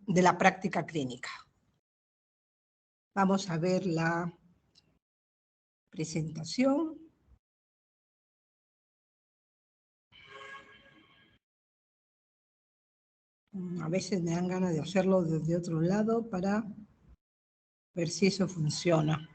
de la práctica clínica. Vamos a ver la presentación. A veces me dan ganas de hacerlo desde otro lado para ver si eso funciona.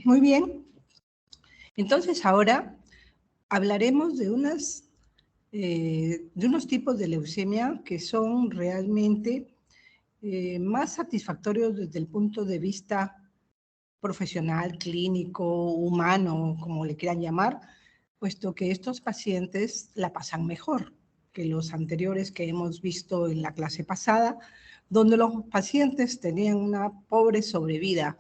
Muy bien. Entonces ahora hablaremos de unos tipos de leucemia que son realmente más satisfactorios desde el punto de vista profesional, clínico, humano, como le quieran llamar, puesto que estos pacientes la pasan mejor que los anteriores que hemos visto en la clase pasada, donde los pacientes tenían una pobre sobrevida,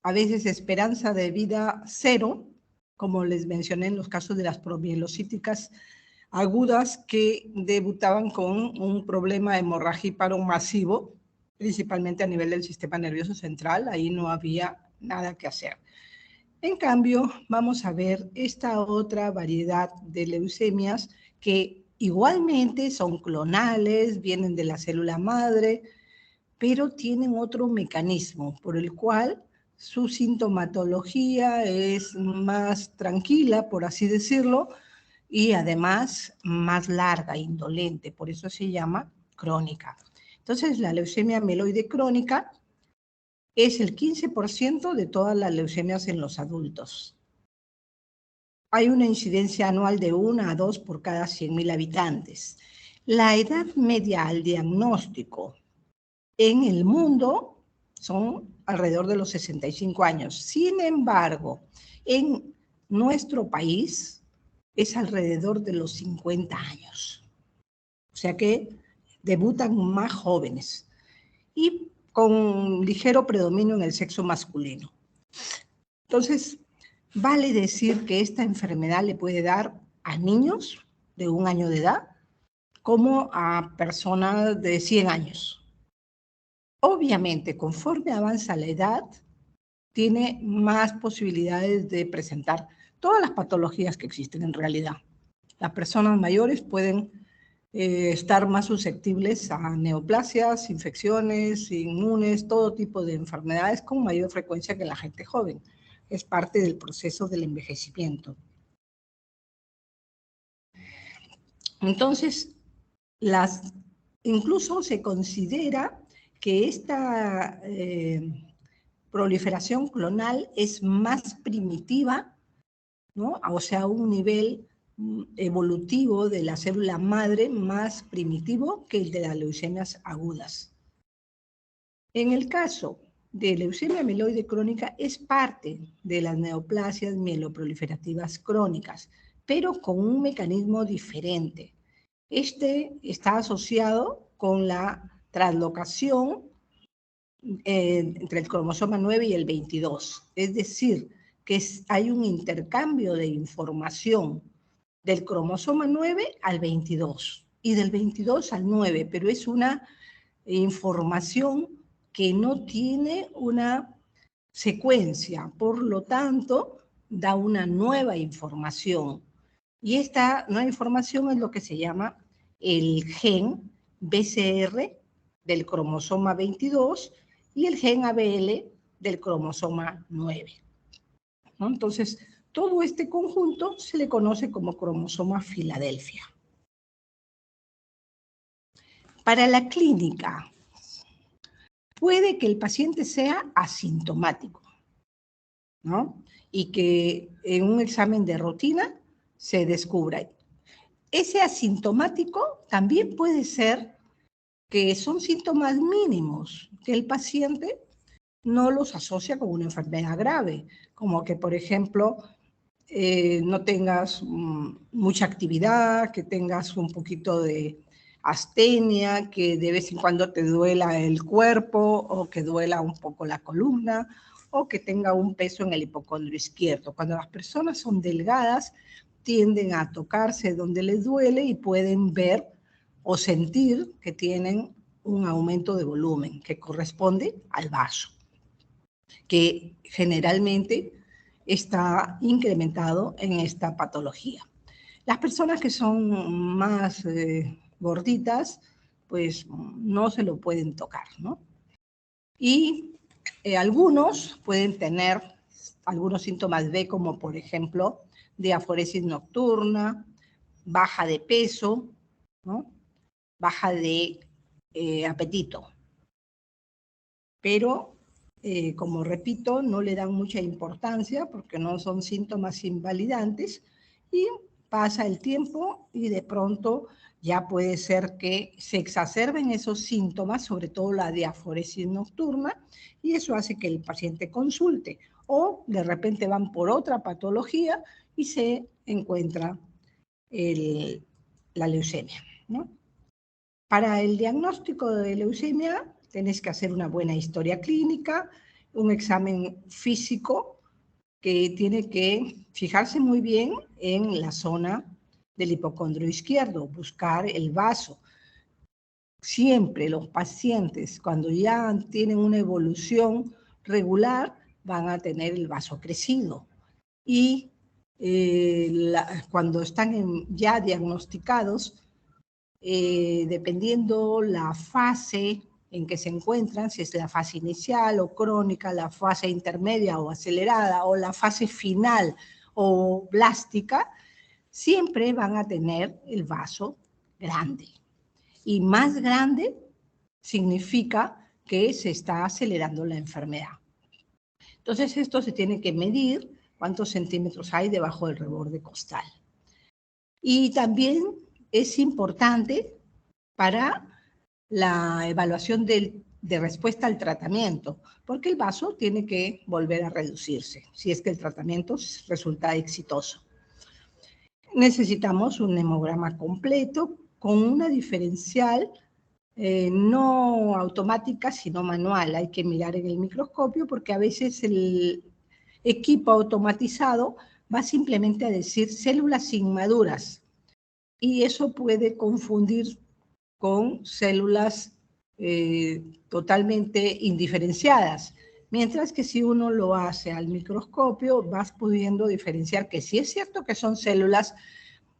a veces esperanza de vida cero, como les mencioné en los casos de las promielocíticas agudas que debutaban con un problema hemorragíparo masivo, principalmente a nivel del sistema nervioso central. Ahí no había nada que hacer. En cambio, vamos a ver esta otra variedad de leucemias que igualmente son clonales, vienen de la célula madre, pero tienen otro mecanismo por el cual su sintomatología es más tranquila, por así decirlo, y además más larga, indolente, por eso se llama crónica. Entonces, la leucemia amiloide crónica es el 15% de todas las leucemias en los adultos. Hay una incidencia anual de 1 a 2 por cada 100.000 habitantes. La edad media al diagnóstico en el mundo son alrededor de los 65 años. Sin embargo, en nuestro país es alrededor de los 50 años. O sea que debutan más jóvenes y con ligero predominio en el sexo masculino. Entonces, vale decir que esta enfermedad le puede dar a niños de 1 año de edad como a personas de 100 años. Obviamente, conforme avanza la edad, tiene más posibilidades de presentar todas las patologías que existen en realidad. Las personas mayores pueden estar más susceptibles a neoplasias, infecciones, inmunes, todo tipo de enfermedades con mayor frecuencia que la gente joven. Es parte del proceso del envejecimiento. Entonces, incluso se considera que esta proliferación clonal es más primitiva, ¿no? O sea, un nivel evolutivo de la célula madre más primitivo que el de las leucemias agudas. En el caso de leucemia amiloide crónica es parte de las neoplasias mieloproliferativas crónicas, pero con un mecanismo diferente. Este está asociado con la translocación entre el cromosoma 9 y el 22. Es decir, que hay un intercambio de información del cromosoma 9 al 22. y del 22 al 9, pero es una información que no tiene una secuencia, por lo tanto, da una nueva información. Y esta nueva información es lo que se llama el gen BCR del cromosoma 22 y el gen ABL del cromosoma 9. ¿No? Entonces, todo este conjunto se le conoce como cromosoma Filadelfia. Para la clínica, puede que el paciente sea asintomático, ¿no? Y que en un examen de rutina se descubra. Ese asintomático también puede ser que son síntomas mínimos, que el paciente no los asocia con una enfermedad grave, como que, por ejemplo, no tengas mucha actividad, que tengas un poquito de astenia, que de vez en cuando te duela el cuerpo o que duela un poco la columna o que tenga un peso en el hipocondrio izquierdo. Cuando las personas son delgadas, tienden a tocarse donde les duele y pueden ver o sentir que tienen un aumento de volumen que corresponde al vaso, que generalmente está incrementado en esta patología. Las personas que son más gorditas, pues no se lo pueden tocar, ¿no? Y algunos pueden tener algunos síntomas B, como por ejemplo diaforesis nocturna, baja de peso, ¿no? Baja de apetito. Pero, como repito, no le dan mucha importancia porque no son síntomas invalidantes y pasa el tiempo y de pronto ya puede ser que se exacerben esos síntomas, sobre todo la diaforesis nocturna, y eso hace que el paciente consulte. O de repente van por otra patología y se encuentra la leucemia, ¿no? Para el diagnóstico de leucemia tenés que hacer una buena historia clínica, un examen físico que tiene que fijarse muy bien en la zona del hipocondrio izquierdo, buscar el vaso. Siempre los pacientes, cuando ya tienen una evolución regular, van a tener el vaso crecido. Y cuando están ya diagnosticados, dependiendo la fase en que se encuentran, si es la fase inicial o crónica, la fase intermedia o acelerada, o la fase final o blástica, siempre van a tener el vaso grande. Y más grande significa que se está acelerando la enfermedad. Entonces, esto se tiene que medir cuántos centímetros hay debajo del reborde costal. Y también es importante para la evaluación de respuesta al tratamiento, porque el vaso tiene que volver a reducirse si es que el tratamiento resulta exitoso. Necesitamos un hemograma completo con una diferencial no automática, sino manual. Hay que mirar en el microscopio porque a veces el equipo automatizado va simplemente a decir células inmaduras y eso puede confundir con células totalmente indiferenciadas. Mientras que si uno lo hace al microscopio, vas pudiendo diferenciar que sí es cierto que son células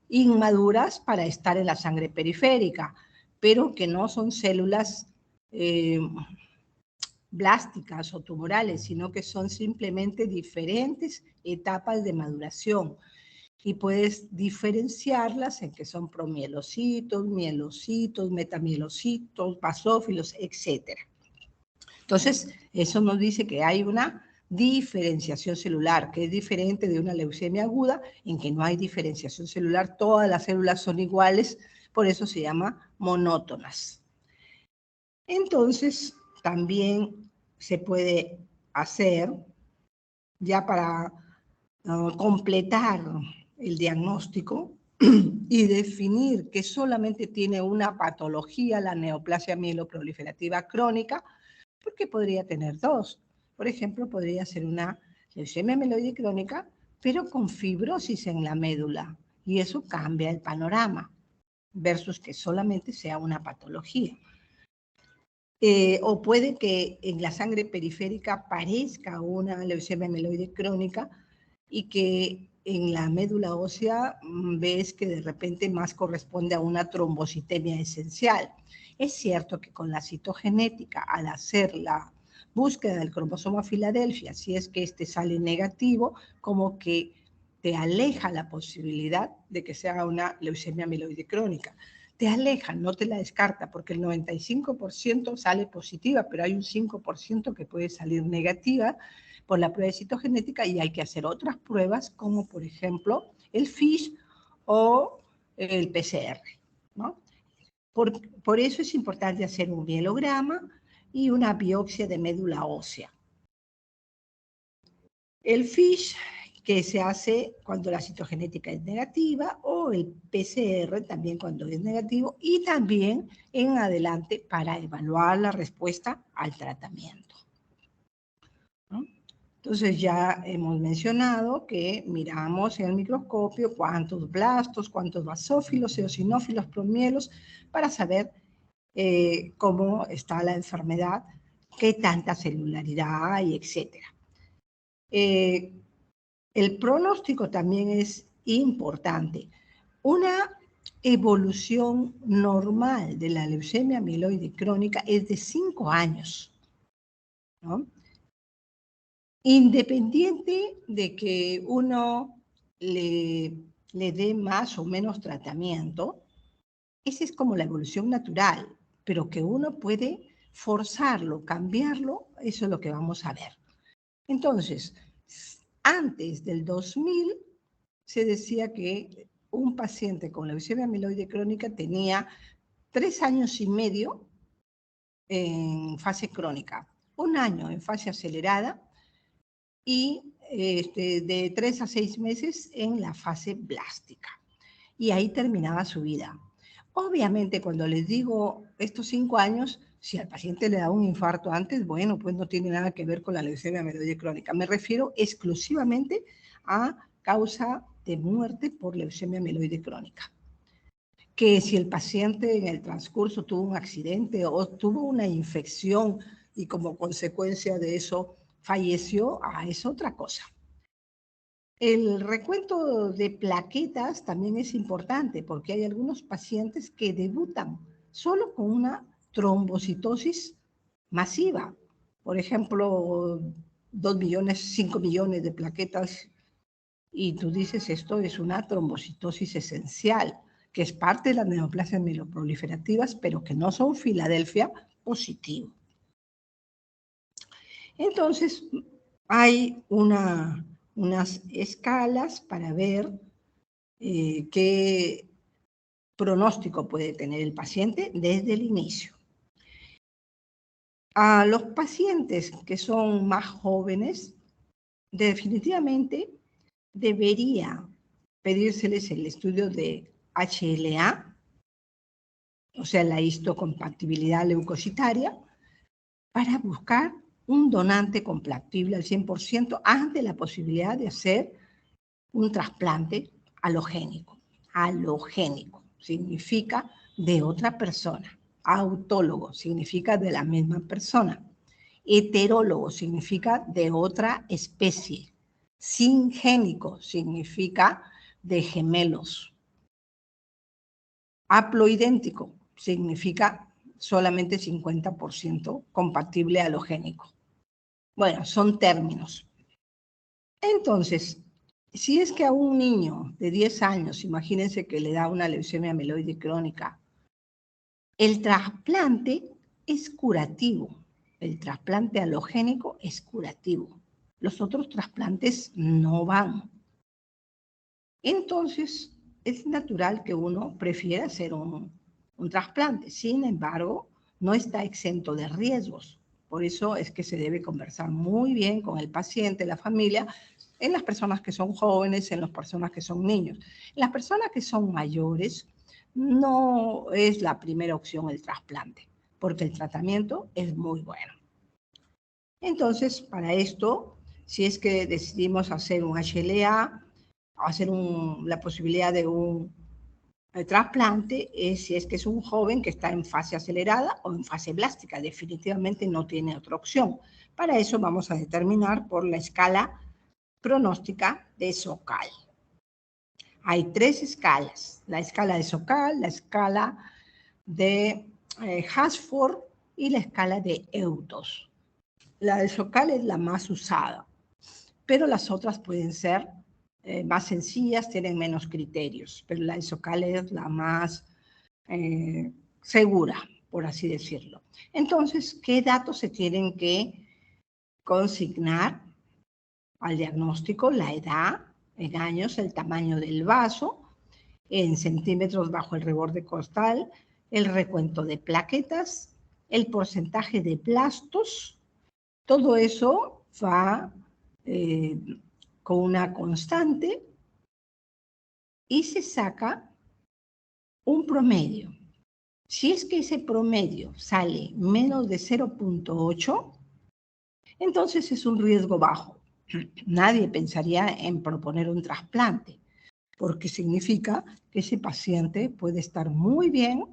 inmaduras para estar en la sangre periférica, pero que no son células blásticas o tumorales, sino que son simplemente diferentes etapas de maduración. Y puedes diferenciarlas en que son promielocitos, mielocitos, metamielocitos, basófilos, etc. Entonces, eso nos dice que hay una diferenciación celular, que es diferente de una leucemia aguda, en que no hay diferenciación celular, todas las células son iguales, por eso se llama monótonas. Entonces, también se puede hacer, ya para completar el diagnóstico y definir que solamente tiene una patología, la neoplasia mieloproliferativa crónica, porque podría tener dos. Por ejemplo, podría ser una leucemia mieloide crónica, pero con fibrosis en la médula, y eso cambia el panorama. versus que solamente sea una patología. O puede que en la sangre periférica aparezca una leucemia mieloide crónica y que en la médula ósea ves que de repente más corresponde a una trombocitemia esencial. Es cierto que con la citogenética, al hacer la búsqueda del cromosoma Filadelfia, si es que este sale negativo, como que te aleja la posibilidad de que sea una leucemia mieloide crónica. Te aleja, no te la descarta, porque el 95% sale positiva, pero hay un 5% que puede salir negativa por la prueba de citogenética y hay que hacer otras pruebas, como por ejemplo el FISH o el PCR, ¿no? Por eso es importante hacer un mielograma y una biopsia de médula ósea. El FISH, que se hace cuando la citogenética es negativa, o el PCR también cuando es negativo, y también en adelante para evaluar la respuesta al tratamiento, ¿no? Entonces ya hemos mencionado que miramos en el microscopio cuántos blastos, cuántos basófilos, eosinófilos, promielos, para saber cómo está la enfermedad, qué tanta celularidad hay, etc. El pronóstico también es importante. Una evolución normal de la leucemia mieloide crónica es de 5 años, ¿no? Independiente de que uno le dé más o menos tratamiento, esa es como la evolución natural, pero que uno puede forzarlo, cambiarlo, eso es lo que vamos a ver. Entonces, antes del 2000 se decía que un paciente con leucemia mieloide crónica tenía 3 años y medio en fase crónica, 1 año en fase acelerada y de 3 a 6 meses en la fase blástica. Y ahí terminaba su vida. Obviamente, cuando les digo estos 5 años, si al paciente le da un infarto antes, bueno, pues no tiene nada que ver con la leucemia mieloide crónica. Me refiero exclusivamente a causa de muerte por leucemia mieloide crónica. Que si el paciente en el transcurso tuvo un accidente o tuvo una infección y como consecuencia de eso falleció, es otra cosa. El recuento de plaquetas también es importante porque hay algunos pacientes que debutan solo con una trombocitosis masiva. Por ejemplo, 2 millones, 5 millones de plaquetas y tú dices esto es una trombocitosis esencial, que es parte de las neoplasias mieloproliferativas, pero que no son Filadelfia positivo. Entonces, hay unas escalas para ver qué pronóstico puede tener el paciente desde el inicio. A los pacientes que son más jóvenes, definitivamente debería pedírseles el estudio de HLA, o sea, la histocompatibilidad leucocitaria, para buscar un donante compatible al 100% ante la posibilidad de hacer un trasplante halogénico. Halogénico significa de otra persona. Autólogo significa de la misma persona. Heterólogo significa de otra especie. Singénico significa de gemelos. Haploidéntico significa solamente 50% compatible halogénico. Bueno, son términos. Entonces, si es que a un niño de 10 años, imagínense que le da una leucemia mieloide crónica, el trasplante es curativo. El trasplante halogénico es curativo. Los otros trasplantes no van. Entonces, es natural que uno prefiera hacer un trasplante. Sin embargo, no está exento de riesgos. Por eso es que se debe conversar muy bien con el paciente, la familia, en las personas que son jóvenes, en las personas que son niños. En las personas que son mayores, no es la primera opción el trasplante, porque el tratamiento es muy bueno. Entonces, para esto, si es que decidimos hacer un HLA, hacer la posibilidad de un El trasplante es si es que es un joven que está en fase acelerada o en fase blástica. Definitivamente no tiene otra opción. Para eso vamos a determinar por la escala pronóstica de Sokal. Hay 3 escalas. La escala de Sokal, la escala de Hasford y la escala de Eutos. La de Sokal es la más usada, pero las otras pueden ser más sencillas, tienen menos criterios, pero la de Sokal es la más segura, por así decirlo. Entonces, ¿qué datos se tienen que consignar al diagnóstico? La edad, en años, el tamaño del vaso, en centímetros bajo el reborde costal, el recuento de plaquetas, el porcentaje de blastos. Todo eso va con una constante y se saca un promedio. Si es que ese promedio sale menos de 0.8, entonces es un riesgo bajo. Nadie pensaría en proponer un trasplante, porque significa que ese paciente puede estar muy bien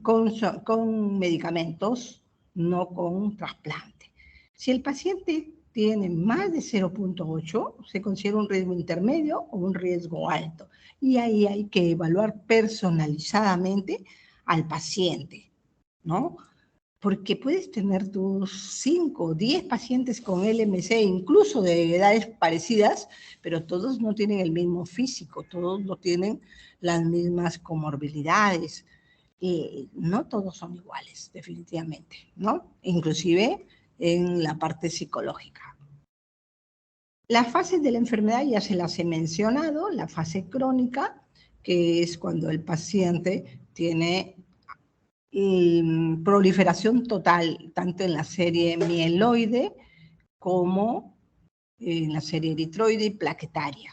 con medicamentos, no con un trasplante. Si el paciente tiene más de 0.8, se considera un riesgo intermedio o un riesgo alto. Y ahí hay que evaluar personalizadamente al paciente, ¿no? Porque puedes tener tus 5 o 10 pacientes con LMC, incluso de edades parecidas, pero todos no tienen el mismo físico, todos no tienen las mismas comorbilidades. No todos son iguales, definitivamente, ¿no? Inclusive en la parte psicológica. Las fases de la enfermedad ya se las he mencionado, la fase crónica, que es cuando el paciente tiene proliferación total, tanto en la serie mieloide como en la serie eritroide y plaquetaria.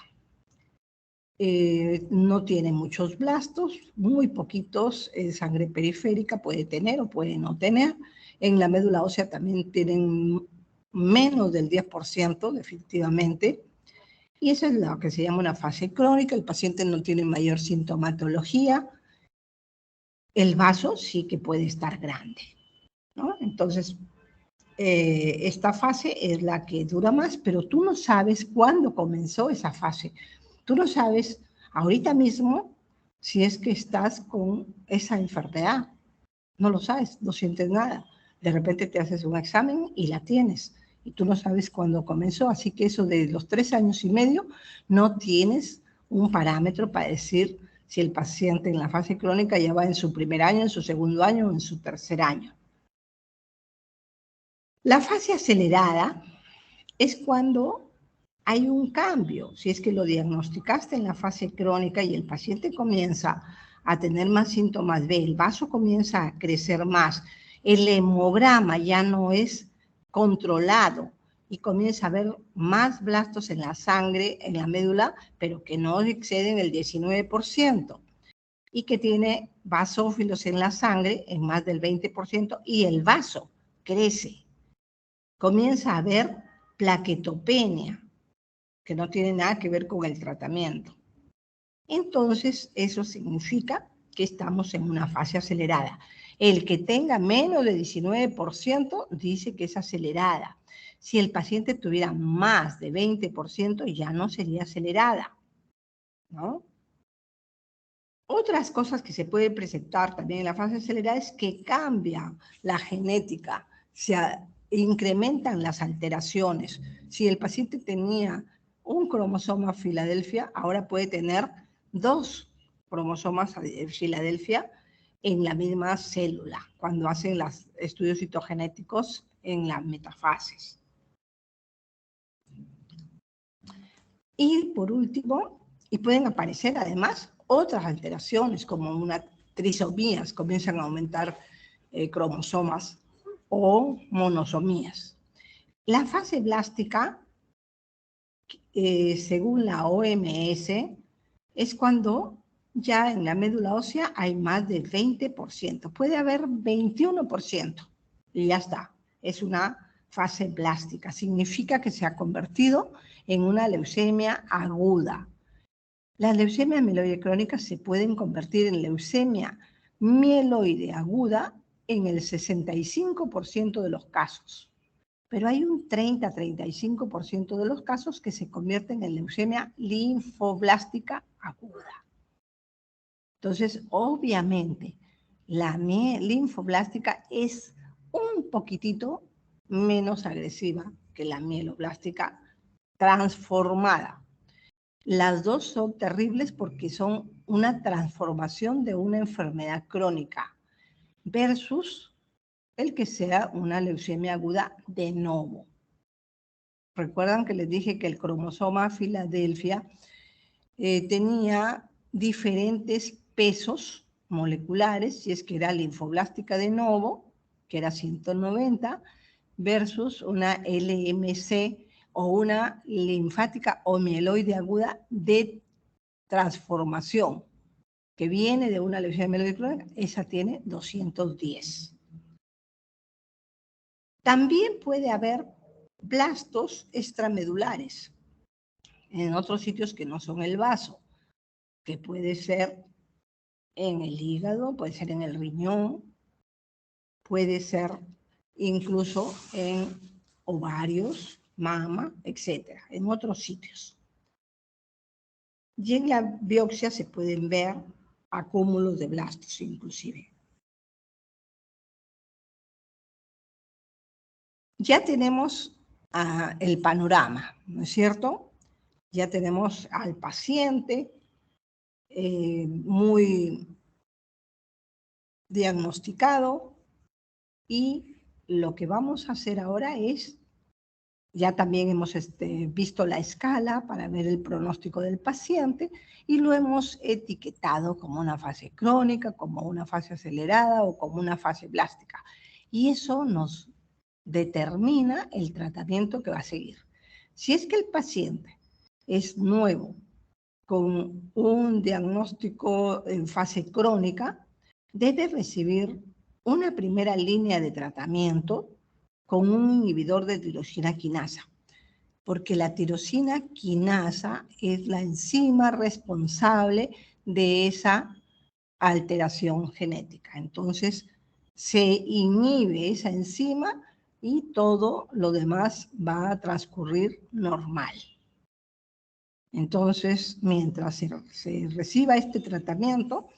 No tiene muchos blastos, muy poquitos en sangre periférica, puede tener o puede no tener. En la médula ósea también tienen menos del 10%, definitivamente. Y eso es lo que se llama una fase crónica. El paciente no tiene mayor sintomatología. El vaso sí que puede estar grande, ¿no? Entonces, esta fase es la que dura más, pero tú no sabes cuándo comenzó esa fase. Tú no sabes ahorita mismo si es que estás con esa enfermedad. No lo sabes, no sientes nada. De repente te haces un examen y la tienes. Y tú no sabes cuándo comenzó. Así que eso de los 3 años y medio no tienes un parámetro para decir si el paciente en la fase crónica ya va en su primer año, en su segundo año o en su tercer año. La fase acelerada es cuando hay un cambio. Si es que lo diagnosticaste en la fase crónica y el paciente comienza a tener más síntomas B, el vaso comienza a crecer más, el hemograma ya no es controlado y comienza a haber más blastos en la sangre, en la médula, pero que no exceden el 19%. Y que tiene basófilos en la sangre en más del 20% y el vaso crece. Comienza a haber plaquetopenia, que no tiene nada que ver con el tratamiento. Entonces, eso significa que estamos en una fase acelerada. El que tenga menos de 19% dice que es acelerada. Si el paciente tuviera más de 20%, ya no sería acelerada, ¿no? Otras cosas que se pueden presentar también en la fase acelerada es que cambia la genética, se incrementan las alteraciones. Si el paciente tenía un cromosoma Filadelfia, ahora puede tener 2 cromosomas de Filadelfia en la misma célula, cuando hacen los estudios citogenéticos en las metafases. Y por último, y pueden aparecer además otras alteraciones como una trisomías, comienzan a aumentar cromosomas o monosomías. La fase blástica, según la OMS, es cuando ya en la médula ósea hay más del 20%, puede haber 21% y ya está, es una fase blástica, significa que se ha convertido en una leucemia aguda. Las leucemias mieloide crónicas se pueden convertir en leucemia mieloide aguda en el 65% de los casos. Pero hay un 30-35% de los casos que se convierten en leucemia linfoblástica aguda. Entonces, obviamente, la linfoblástica es un poquitito menos agresiva que la mieloblástica transformada. Las dos son terribles porque son una transformación de una enfermedad crónica versus el que sea una leucemia aguda de novo. Recuerdan que les dije que el cromosoma Filadelfia tenía diferentes pesos moleculares, si es que era linfoblástica de novo, que era 190, versus una LMC o una linfática o mieloide aguda de transformación, que viene de una leucemia mieloide crónica, esa tiene 210. También puede haber blastos extramedulares en otros sitios que no son el vaso, que puede ser en el hígado, puede ser en el riñón, puede ser incluso en ovarios, mama, etcétera, en otros sitios. Y en la biopsia se pueden ver acúmulos de blastos inclusive. Ya tenemos el panorama, ¿no es cierto? Ya tenemos al paciente muy diagnosticado y lo que vamos a hacer ahora es, ya también hemos visto la escala para ver el pronóstico del paciente y lo hemos etiquetado como una fase crónica, como una fase acelerada o como una fase blástica. Y eso nos determina el tratamiento que va a seguir. Si es que el paciente es nuevo, con un diagnóstico en fase crónica, debe recibir una primera línea de tratamiento con un inhibidor de tirosina quinasa, porque la tirosina quinasa es la enzima responsable de esa alteración genética. Entonces, se inhibe esa enzima y todo lo demás va a transcurrir normal. Entonces, mientras se reciba este tratamiento,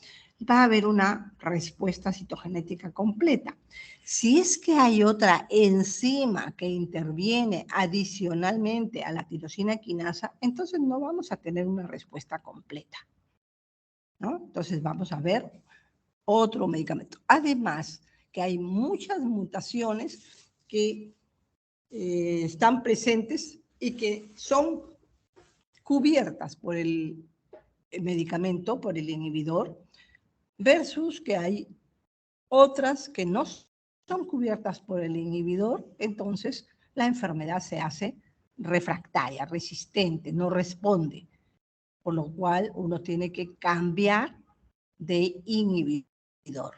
va a haber una respuesta citogenética completa. Si es que hay otra enzima que interviene adicionalmente a la tirosina quinasa, entonces no vamos a tener una respuesta completa, ¿no? Entonces vamos a ver otro medicamento. Además, que hay muchas mutaciones que están presentes y que son cubiertas por el medicamento, por el inhibidor, versus que hay otras que no son cubiertas por el inhibidor, entonces la enfermedad se hace refractaria, resistente, no responde, por lo cual uno tiene que cambiar de inhibidor.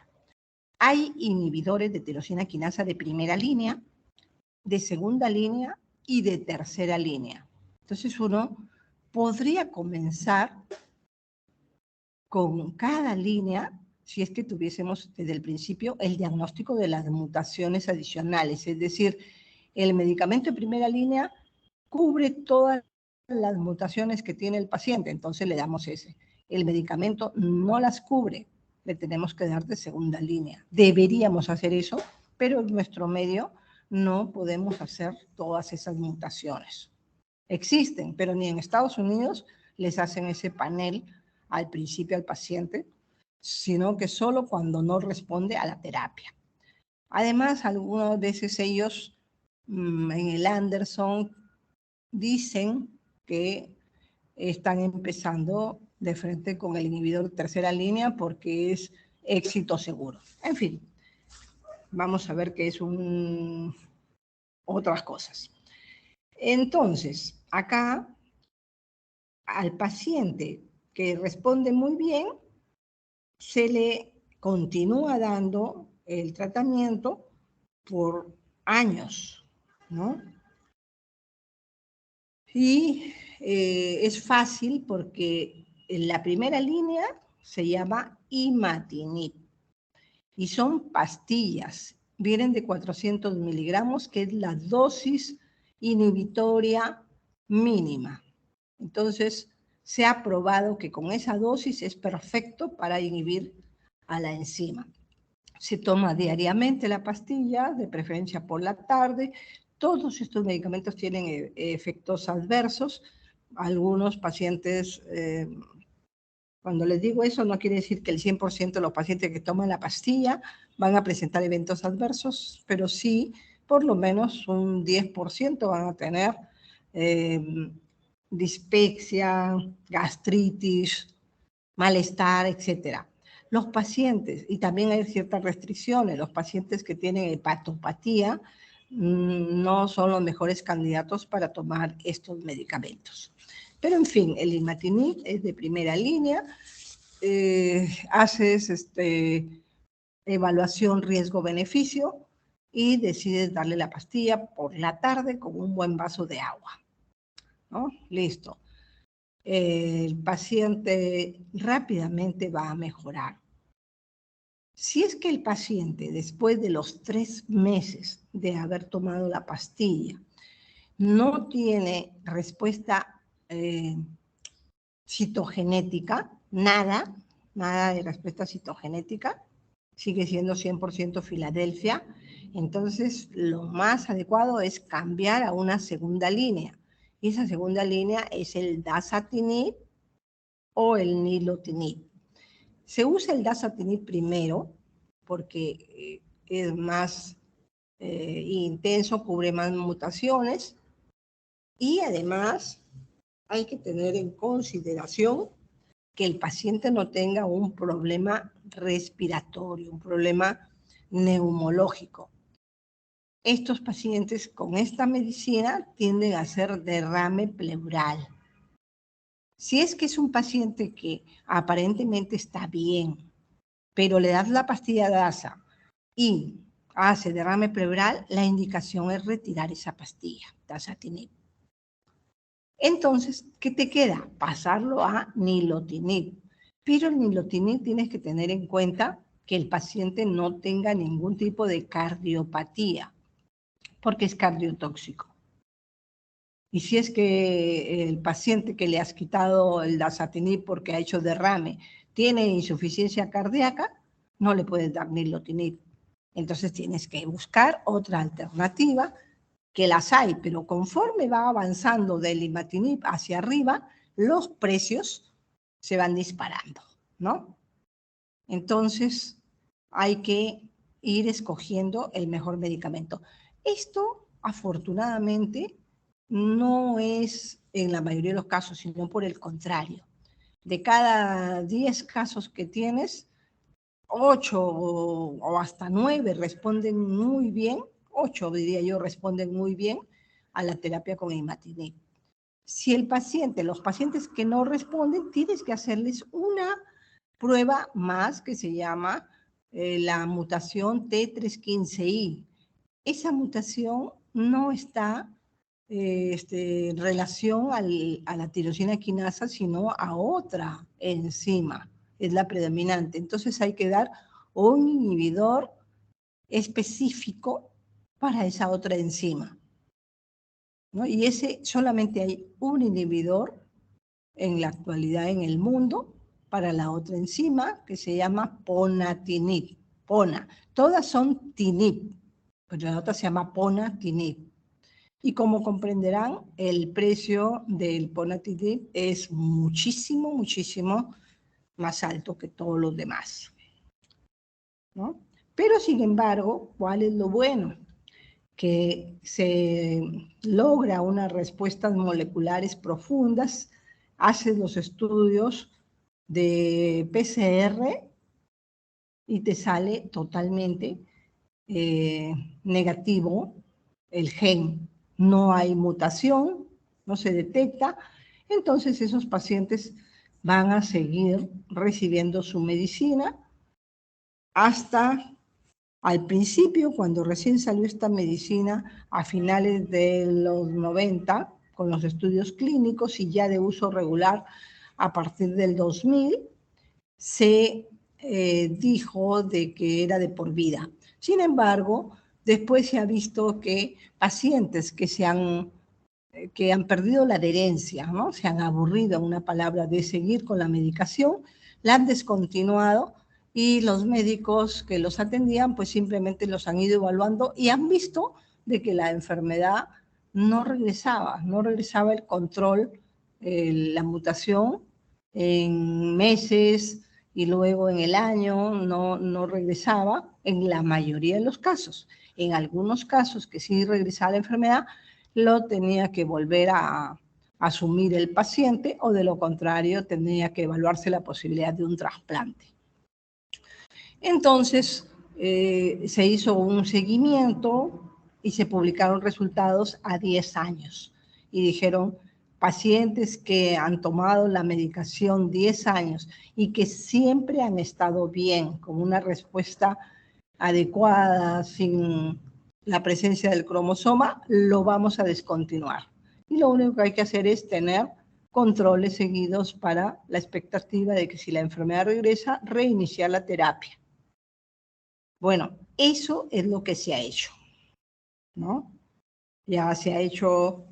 Hay inhibidores de tirosina quinasa de primera línea, de segunda línea y de tercera línea. Entonces uno podría comenzar con cada línea, si es que tuviésemos desde el principio el diagnóstico de las mutaciones adicionales, es decir, el medicamento de primera línea cubre todas las mutaciones que tiene el paciente, entonces le damos ese. El medicamento no las cubre, le tenemos que dar de segunda línea. Deberíamos hacer eso, pero en nuestro medio no podemos hacer todas esas mutaciones. Existen, pero ni en Estados Unidos les hacen ese panel al principio al paciente, sino que solo cuando no responde a la terapia. Además, algunos veces ellos en el Anderson dicen que están empezando de frente con el inhibidor de tercera línea porque es éxito seguro. En fin, vamos a ver qué es otras cosas. Entonces, acá al paciente que responde muy bien, se le continúa dando el tratamiento por años, ¿no? Y es fácil porque la primera línea se llama imatinib y son pastillas. Vienen de 400 miligramos, que es la dosis inhibitoria mínima. Entonces, se ha probado que con esa dosis es perfecto para inhibir a la enzima. Se toma diariamente la pastilla, de preferencia por la tarde. Todos estos medicamentos tienen efectos adversos. Algunos pacientes, cuando les digo eso, no quiere decir que el 100% de los pacientes que toman la pastilla van a presentar eventos adversos, pero sí, por lo menos un 10% van a tener dispepsia, gastritis, malestar, etc. Los pacientes, y también hay ciertas restricciones, los pacientes que tienen hepatopatía no son los mejores candidatos para tomar estos medicamentos. Pero en fin, el imatinib es de primera línea, haces evaluación riesgo-beneficio y decides darle la pastilla por la tarde con un buen vaso de agua, ¿no? Listo. El paciente rápidamente va a mejorar. Si es que el paciente, después de los 3 meses de haber tomado la pastilla, no tiene respuesta citogenética, nada de respuesta citogenética, sigue siendo 100% Filadelfia, entonces lo más adecuado es cambiar a una segunda línea. Y esa segunda línea es el dasatinib o el nilotinib. Se usa el dasatinib primero porque es más intenso, cubre más mutaciones y además hay que tener en consideración que el paciente no tenga un problema respiratorio, un problema neumológico. Estos pacientes con esta medicina tienden a hacer derrame pleural. Si es que es un paciente que aparentemente está bien, pero le das la pastilla DASA y hace derrame pleural, la indicación es retirar esa pastilla, dasatinib. Entonces, ¿qué te queda? Pasarlo a nilotinib. Pero el nilotinib tienes que tener en cuenta que el paciente no tenga ningún tipo de cardiopatía, porque es cardiotóxico. Y si es que el paciente que le has quitado el dasatinib porque ha hecho derrame tiene insuficiencia cardíaca, no le puedes dar nilotinib. Entonces tienes que buscar otra alternativa, que las hay, pero conforme va avanzando del imatinib hacia arriba, los precios se van disparando, ¿no? Entonces hay que ir escogiendo el mejor medicamento. Esto, afortunadamente, no es en la mayoría de los casos, sino por el contrario. De cada 10 casos que tienes, 8 o hasta 9 responden muy bien, 8 diría yo, responden muy bien a la terapia con imatinib. Si el paciente, los pacientes que no responden, tienes que hacerles una prueba más que se llama la mutación T315I. Esa mutación no está en relación a la tirosina quinasa, sino a otra enzima, es la predominante. Entonces hay que dar un inhibidor específico para esa otra enzima, ¿no? Y ese solamente hay un inhibidor en la actualidad en el mundo para la otra enzima que se llama ponatinib. Pona, todas son tinib, pero la otra se llama ponatinib. Y como comprenderán, el precio del ponatinib es muchísimo, muchísimo más alto que todos los demás, ¿no? Pero sin embargo, ¿cuál es lo bueno? Que se logra unas respuestas moleculares profundas, haces los estudios de PCR y te sale totalmente negativo el gen. No hay mutación, no se detecta, entonces esos pacientes van a seguir recibiendo su medicina hasta al principio, cuando recién salió esta medicina, a finales de los 90, con los estudios clínicos y ya de uso regular a partir del 2000 se dijo de que era de por vida. Sin embargo, después se ha visto que pacientes que han perdido la adherencia, ¿no? Se han aburrido, en una palabra, de seguir con la medicación, la han descontinuado y los médicos que los atendían pues simplemente los han ido evaluando y han visto de que la enfermedad no regresaba el control, la mutación en meses y luego en el año no regresaba en la mayoría de los casos. En algunos casos que sí regresaba la enfermedad, lo tenía que volver a asumir el paciente o de lo contrario tenía que evaluarse la posibilidad de un trasplante. Entonces se hizo un seguimiento y se publicaron resultados a 10 años y dijeron pacientes que han tomado la medicación 10 años y que siempre han estado bien, con una respuesta adecuada, sin la presencia del cromosoma, lo vamos a descontinuar. Y lo único que hay que hacer es tener controles seguidos para la expectativa de que si la enfermedad regresa, reiniciar la terapia. Bueno, eso es lo que se ha hecho, ¿no? Ya se ha hecho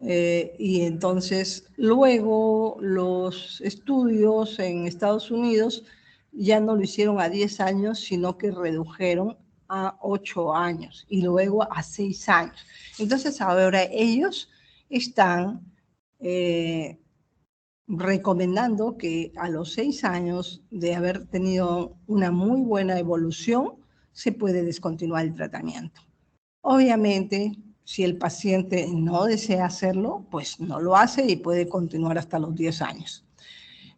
y entonces luego los estudios en Estados Unidos ya no lo hicieron a 10 años, sino que redujeron a 8 años y luego a 6 años. Entonces ahora ellos están recomendando que a los 6 años de haber tenido una muy buena evolución, se puede descontinuar el tratamiento. Obviamente, si el paciente no desea hacerlo, pues no lo hace y puede continuar hasta los 10 años.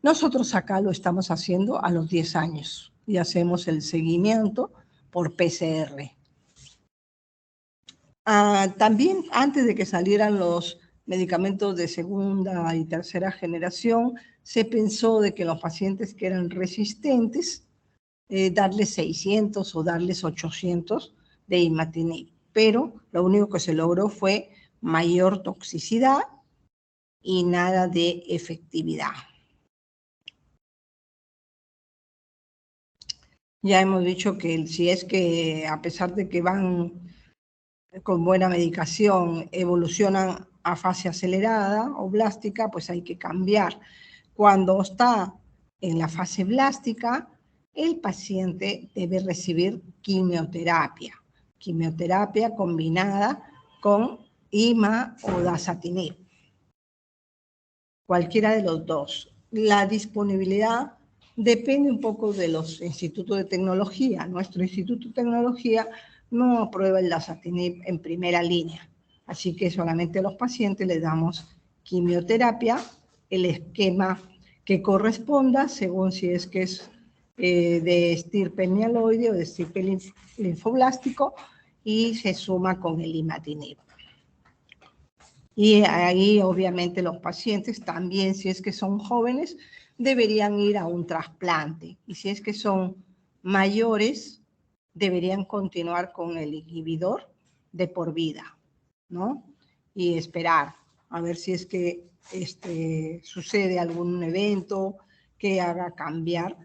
Nosotros acá lo estamos haciendo a los 10 años y hacemos el seguimiento por PCR. También antes de que salieran los medicamentos de segunda y tercera generación, se pensó de que los pacientes que eran resistentes, darles 600 o darles 800 de imatinib. Pero lo único que se logró fue mayor toxicidad y nada de efectividad. Ya hemos dicho que si es que a pesar de que van con buena medicación evolucionan a fase acelerada o blástica, pues hay que cambiar. Cuando está en la fase blástica, el paciente debe recibir quimioterapia combinada con IMA o dasatinib, cualquiera de los dos. La disponibilidad depende un poco de los institutos de tecnología. Nuestro instituto de tecnología no aprueba el dasatinib en primera línea, así que solamente a los pacientes les damos quimioterapia, el esquema que corresponda, según si es que es de estirpe mieloide o de estirpe linfoblástico, y se suma con el imatinib. Y ahí obviamente los pacientes también, si es que son jóvenes, deberían ir a un trasplante. Y si es que son mayores, deberían continuar con el inhibidor de por vida, ¿no? Y esperar a ver si es que sucede algún evento que haga cambiar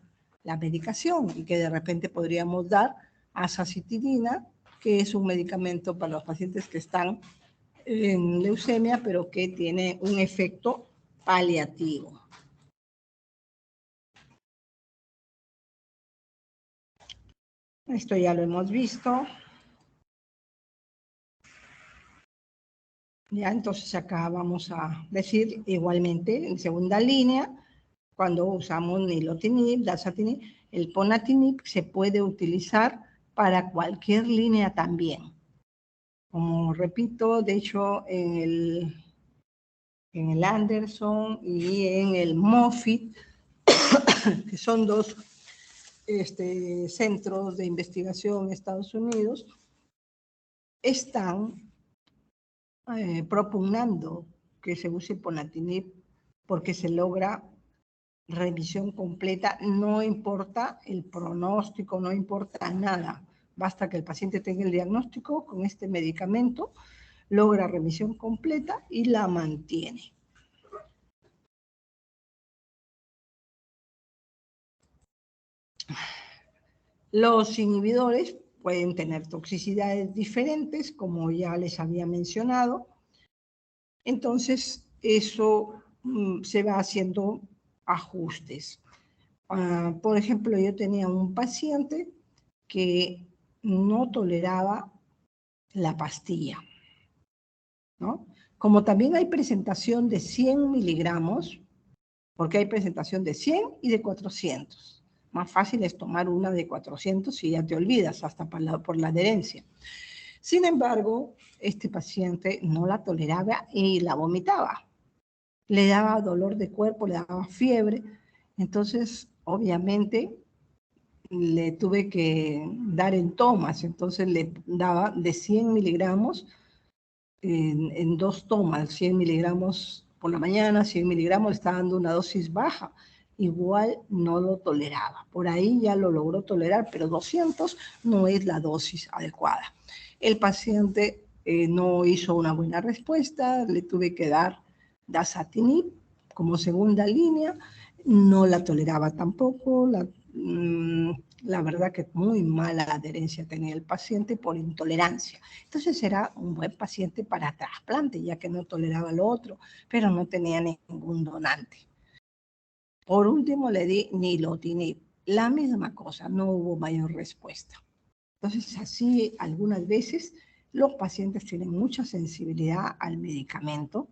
la medicación y que de repente podríamos dar azacitidina, que es un medicamento para los pacientes que están en leucemia, pero que tiene un efecto paliativo. Esto ya lo hemos visto. Ya, entonces acá vamos a decir igualmente, en segunda línea, cuando usamos nilotinib, dasatinib, el ponatinib se puede utilizar para cualquier línea también. Como repito, de hecho, en el Anderson y en el Moffitt, que son dos centros de investigación en Estados Unidos, están propugnando que se use ponatinib porque se logra remisión completa, no importa el pronóstico, no importa nada, basta que el paciente tenga el diagnóstico con este medicamento, logra remisión completa y la mantiene. Los inhibidores pueden tener toxicidades diferentes, como ya les había mencionado. Entonces, eso se va haciendo ajustes. Por ejemplo, yo tenía un paciente que no toleraba la pastilla, ¿no? Como también hay presentación de 100 miligramos, porque hay presentación de 100 y de 400. Más fácil es tomar una de 400 y ya te olvidas, hasta por la adherencia. Sin embargo, este paciente no la toleraba y la vomitaba. Le daba dolor de cuerpo, le daba fiebre. Entonces, obviamente, le tuve que dar en tomas. Entonces, le daba de 100 miligramos en 2 tomas, 100 miligramos por la mañana, 100 miligramos, le estaba dando una dosis baja. Igual no lo toleraba. Por ahí ya lo logró tolerar, pero 200 no es la dosis adecuada. El paciente no hizo una buena respuesta, le tuve que dar dasatinib como segunda línea, no la toleraba tampoco, la verdad que muy mala adherencia tenía el paciente por intolerancia. Entonces era un buen paciente para trasplante, ya que no toleraba lo otro, pero no tenía ningún donante. Por último le di nilotinib, la misma cosa, no hubo mayor respuesta. Entonces así algunas veces los pacientes tienen mucha sensibilidad al medicamento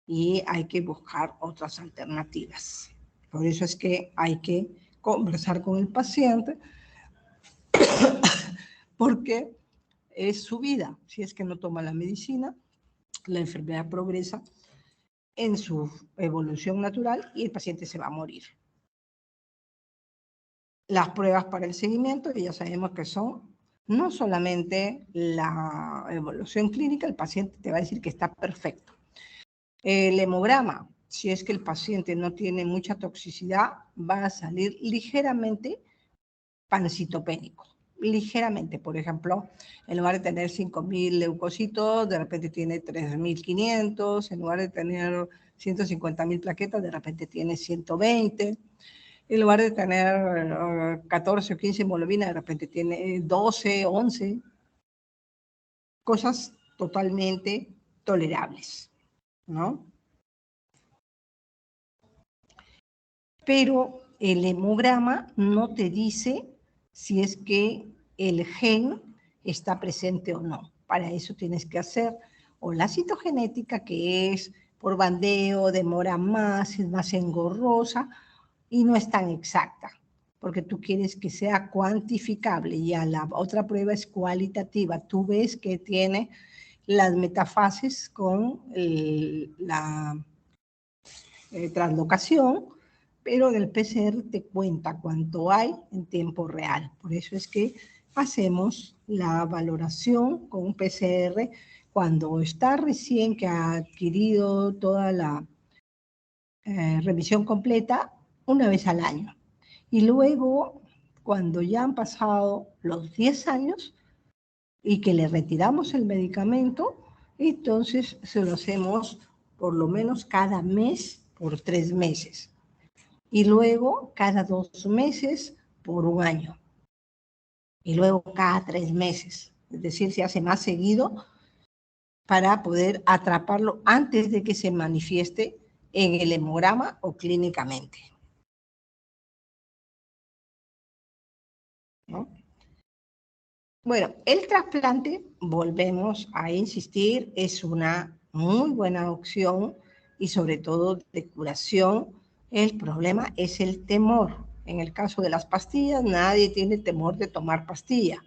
y hay que buscar otras alternativas. Por eso es que hay que conversar con el paciente porque es su vida. Si es que no toma la medicina, la enfermedad progresa en su evolución natural y el paciente se va a morir. Las pruebas para el seguimiento, que ya sabemos que son no solamente la evolución clínica, el paciente te va a decir que está perfecto. El hemograma, si es que el paciente no tiene mucha toxicidad, va a salir ligeramente pancitopénico. Ligeramente, por ejemplo, en lugar de tener 5.000 leucocitos, de repente tiene 3.500, en lugar de tener 150.000 plaquetas, de repente tiene 120, en lugar de tener 14 o 15 hemoglobina, de repente tiene 12, 11, cosas totalmente tolerables, ¿no? Pero el hemograma no te dice si es que el gen está presente o no. Para eso tienes que hacer o la citogenética, que es por bandeo, demora más, es más engorrosa y no es tan exacta, porque tú quieres que sea cuantificable. Ya la otra prueba es cualitativa. Tú ves que tiene las metafases con la translocación, pero del PCR te cuenta cuánto hay en tiempo real. Por eso es que hacemos la valoración con un PCR cuando está recién que ha adquirido toda la revisión completa una vez al año. Y luego, cuando ya han pasado los 10 años y que le retiramos el medicamento, entonces se lo hacemos por lo menos cada mes por 3 meses. Y luego cada 2 meses por un año. Y luego cada 3 meses. Es decir, se hace más seguido para poder atraparlo antes de que se manifieste en el hemograma o clínicamente, ¿no? Bueno, el trasplante, volvemos a insistir, es una muy buena opción y sobre todo de curación. El problema es el temor. En el caso de las pastillas, nadie tiene temor de tomar pastilla,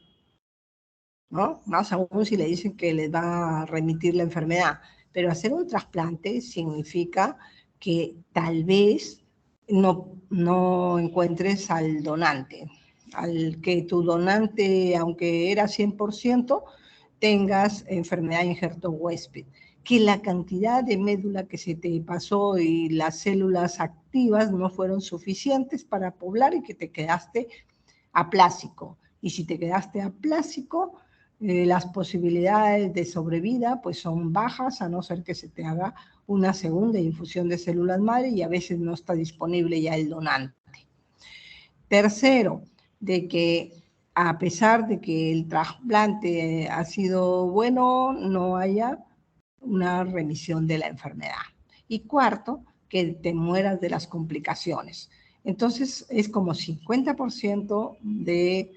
¿no? Más aún si le dicen que les va a remitir la enfermedad. Pero hacer un trasplante significa que tal vez no encuentres al donante, al que tu donante, aunque era 100%, tengas enfermedad injerto huésped, que la cantidad de médula que se te pasó y las células activas no fueron suficientes para poblar y que te quedaste aplásico. Y si te quedaste aplásico, las posibilidades de sobrevida pues son bajas, a no ser que se te haga una segunda infusión de células madre y a veces no está disponible ya el donante. Tercero, de que a pesar de que el trasplante ha sido bueno, no haya una remisión de la enfermedad. Y cuarto, que te mueras de las complicaciones. Entonces, es como 50% de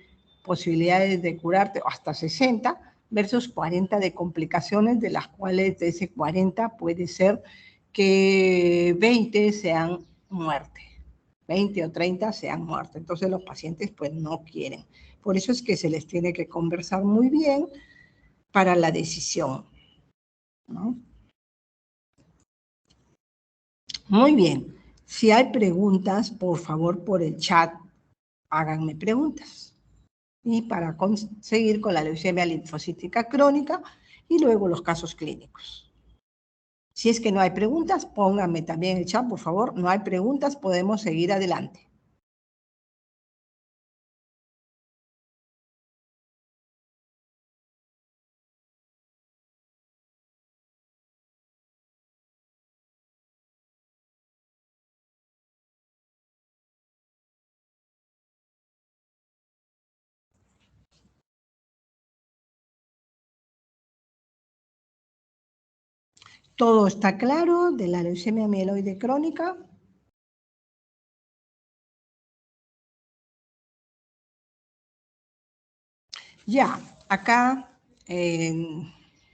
posibilidades de curarte, o hasta 60, versus 40 de complicaciones, de las cuales de ese 40 puede ser que 20 sean muerte. 20 o 30 sean muerte. Entonces los pacientes pues no quieren. Por eso es que se les tiene que conversar muy bien para la decisión, ¿no? Muy bien. Si hay preguntas, por favor, por el chat, háganme preguntas. Y para seguir con la leucemia linfocítica crónica y luego los casos clínicos. Si es que no hay preguntas, pónganme también en el chat, por favor. No hay preguntas, podemos seguir adelante. ¿Todo está claro de la leucemia mieloide crónica? Ya, acá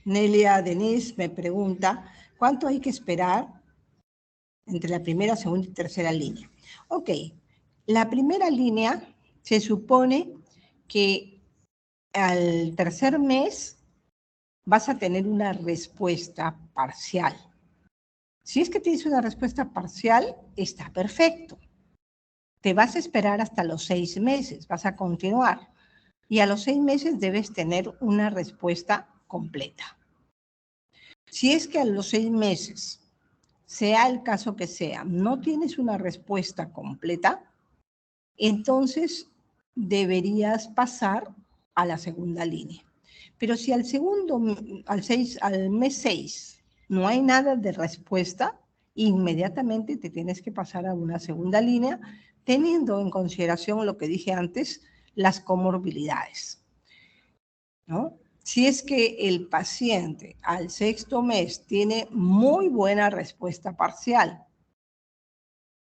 Nelia Denise me pregunta, ¿cuánto hay que esperar entre la primera, segunda y tercera línea? Ok, la primera línea se supone que al tercer mes vas a tener una respuesta parcial. Si es que tienes una respuesta parcial, está perfecto. Te vas a esperar hasta los 6 meses, vas a continuar. Y a los 6 meses debes tener una respuesta completa. Si es que a los 6 meses, sea el caso que sea, no tienes una respuesta completa, entonces deberías pasar a la segunda línea. Pero si al mes 6 no hay nada de respuesta, inmediatamente te tienes que pasar a una segunda línea, teniendo en consideración lo que dije antes, las comorbilidades, ¿no? Si es que el paciente al 6º mes tiene muy buena respuesta parcial,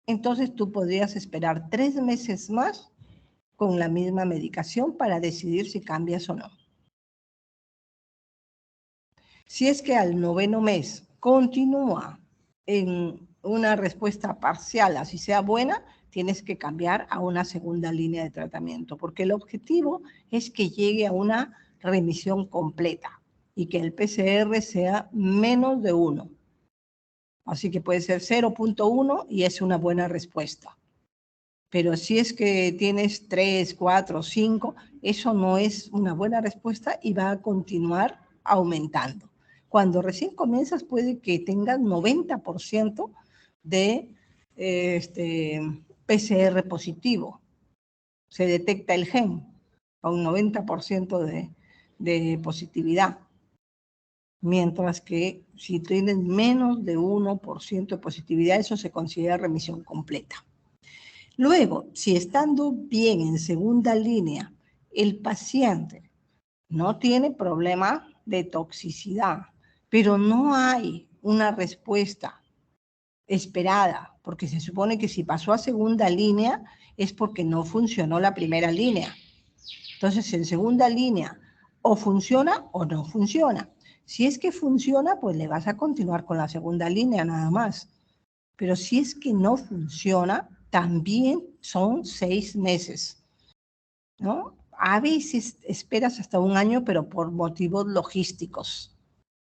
entonces tú podrías esperar 3 meses más con la misma medicación para decidir si cambias o no. Si es que al 9º mes continúa en una respuesta parcial, así sea buena, tienes que cambiar a una segunda línea de tratamiento, porque el objetivo es que llegue a una remisión completa y que el PCR sea menos de 1. Así que puede ser 0.1 y es una buena respuesta. Pero si es que tienes 3, 4, 5, eso no es una buena respuesta y va a continuar aumentando. Cuando recién comienzas puede que tengas 90% de PCR positivo. Se detecta el gen a un 90% de positividad. Mientras que si tienes menos de 1% de positividad, eso se considera remisión completa. Luego, si estando bien en segunda línea, el paciente no tiene problema de toxicidad, pero no hay una respuesta esperada, porque se supone que si pasó a segunda línea es porque no funcionó la primera línea. Entonces, en segunda línea, o funciona o no funciona. Si es que funciona, pues le vas a continuar con la segunda línea nada más. Pero si es que no funciona, también son 6 meses, ¿no? A veces esperas hasta un año, pero por motivos logísticos,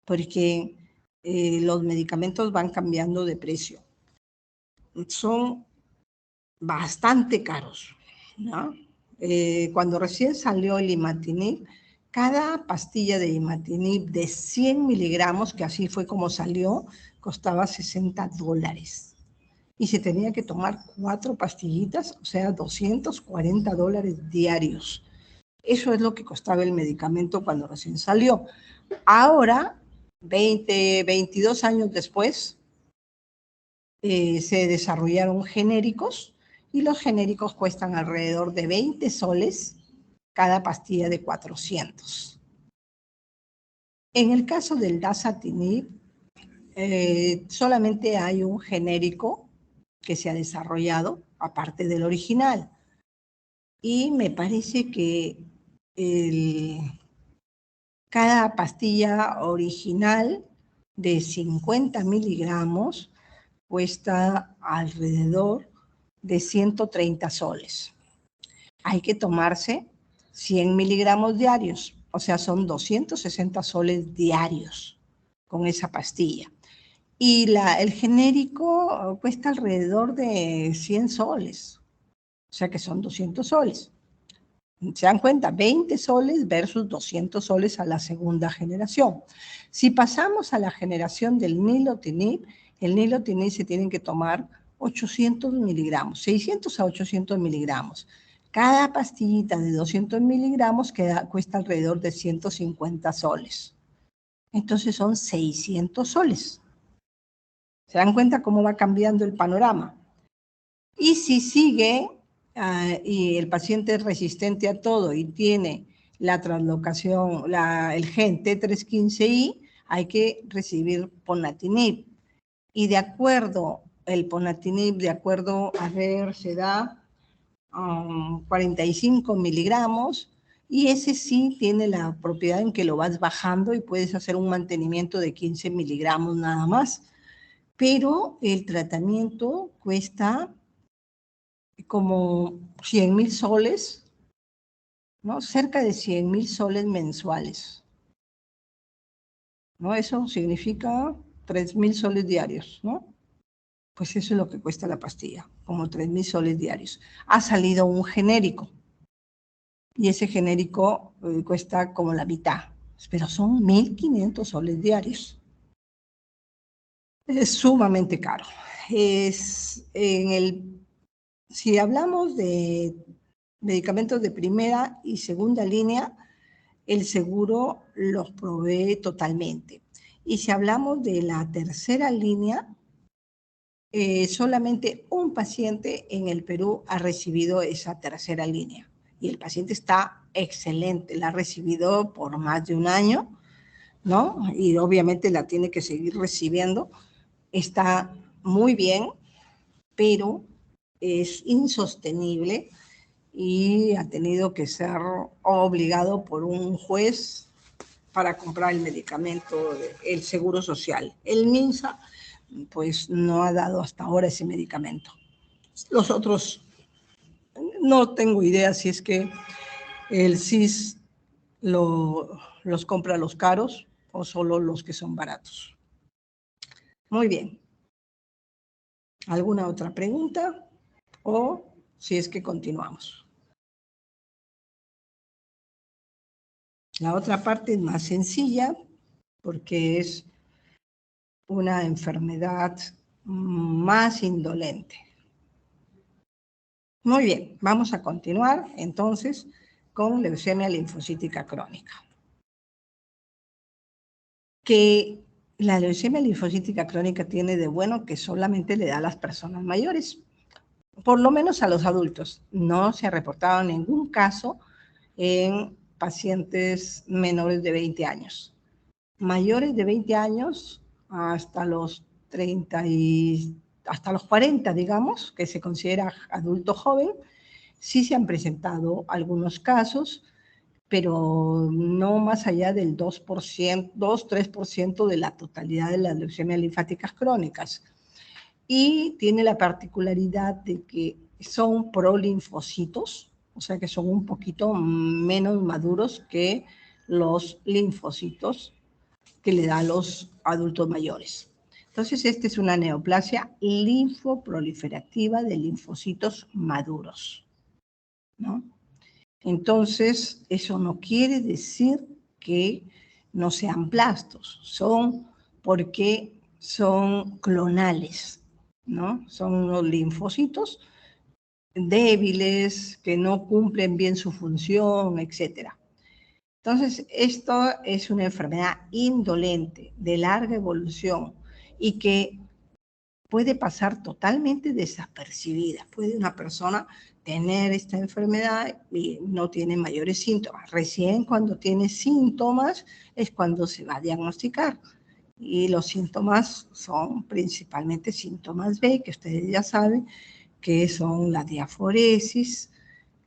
porque los medicamentos van cambiando de precio. Son bastante caros, ¿no? Cuando recién salió el imatinib, cada pastilla de imatinib de 100 miligramos, que así fue como salió, costaba $60. Y se tenía que tomar 4 pastillitas, o sea, $240 diarios. Eso es lo que costaba el medicamento cuando recién salió. Ahora, 22 años después, se desarrollaron genéricos y los genéricos cuestan alrededor de 20 soles cada pastilla de 400. En el caso del dasatinib, solamente hay un genérico que se ha desarrollado, aparte del original. Y me parece que cada pastilla original de 50 miligramos cuesta alrededor de 130 soles. Hay que tomarse 100 miligramos diarios, o sea, son 260 soles diarios con esa pastilla. Y el genérico cuesta alrededor de 100 soles, o sea que son 200 soles. ¿Se dan cuenta? 20 soles versus 200 soles a la segunda generación. Si pasamos a la generación del nilotinib, el nilotinib se tienen que tomar 800 miligramos, 600 a 800 miligramos. Cada pastillita de 200 miligramos cuesta alrededor de 150 soles. Entonces son 600 soles. ¿Se dan cuenta cómo va cambiando el panorama? Y si sigue y el paciente es resistente a todo y tiene la translocación, el gen T315I, hay que recibir ponatinib. Y de acuerdo, el ponatinib, de acuerdo, a ver, se da 45 miligramos, y ese sí tiene la propiedad en que lo vas bajando y puedes hacer un mantenimiento de 15 miligramos nada más. Pero el tratamiento cuesta como 100.000 soles, ¿no? Cerca de 100.000 soles mensuales, ¿no? Eso significa 3.000 soles diarios, ¿no? Pues eso es lo que cuesta la pastilla, como 3.000 soles diarios. Ha salido un genérico, y ese genérico cuesta como la mitad, pero son 1.500 soles diarios. Es sumamente caro. Si hablamos de medicamentos de primera y segunda línea, el seguro los provee totalmente. Y si hablamos de la tercera línea, solamente un paciente en el Perú ha recibido esa tercera línea. Y el paciente está excelente, la ha recibido por más de un año, ¿no? Y obviamente la tiene que seguir recibiendo. Está muy bien, pero es insostenible y ha tenido que ser obligado por un juez para comprar el medicamento, el Seguro Social. El MINSA, pues, no ha dado hasta ahora ese medicamento. Los otros, no tengo idea si es que el CIS los compra los caros o solo los que son baratos. Muy bien. ¿Alguna otra pregunta? O si es que continuamos. La otra parte es más sencilla porque es una enfermedad más indolente. Muy bien, vamos a continuar entonces con leucemia linfocítica crónica. Que la leucemia linfocítica crónica tiene de bueno que solamente le da a las personas mayores, por lo menos a los adultos. No se ha reportado ningún caso en pacientes menores de 20 años. Mayores de 20 años hasta los 30 y hasta los 40, digamos, que se considera adulto joven, sí se han presentado algunos casos, pero no más allá del 2%, 2-3% de la totalidad de las leucemias linfáticas crónicas. Y tiene la particularidad de que son prolinfocitos, o sea que son un poquito menos maduros que los linfocitos que le da a los adultos mayores. Entonces, esta es una neoplasia linfoproliferativa de linfocitos maduros, ¿no? Entonces, eso no quiere decir que no sean blastos, son porque son clonales, ¿no? Son unos linfocitos débiles que no cumplen bien su función, etcétera. Entonces, esto es una enfermedad indolente, de larga evolución, y que puede pasar totalmente desapercibida. Puede una persona tener esta enfermedad y no tiene mayores síntomas. Recién cuando tiene síntomas es cuando se va a diagnosticar. Y los síntomas son principalmente síntomas B, que ustedes ya saben, que son la diaforesis,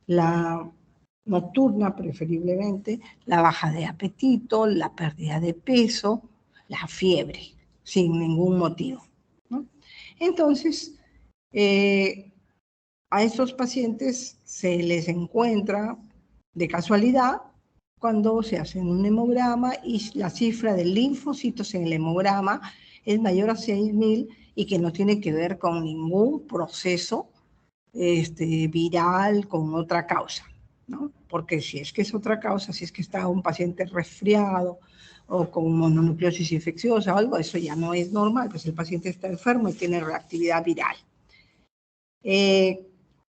la nocturna preferiblemente, la baja de apetito, la pérdida de peso, la fiebre, sin ningún motivo, ¿no? Entonces, a estos pacientes se les encuentra de casualidad cuando se hacen un hemograma y la cifra de linfocitos en el hemograma es mayor a 6.000 y que no tiene que ver con ningún proceso viral con otra causa, ¿no? Porque si es que es otra causa, si es que está un paciente resfriado o con mononucleosis infecciosa o algo, eso ya no es normal, pues el paciente está enfermo y tiene reactividad viral.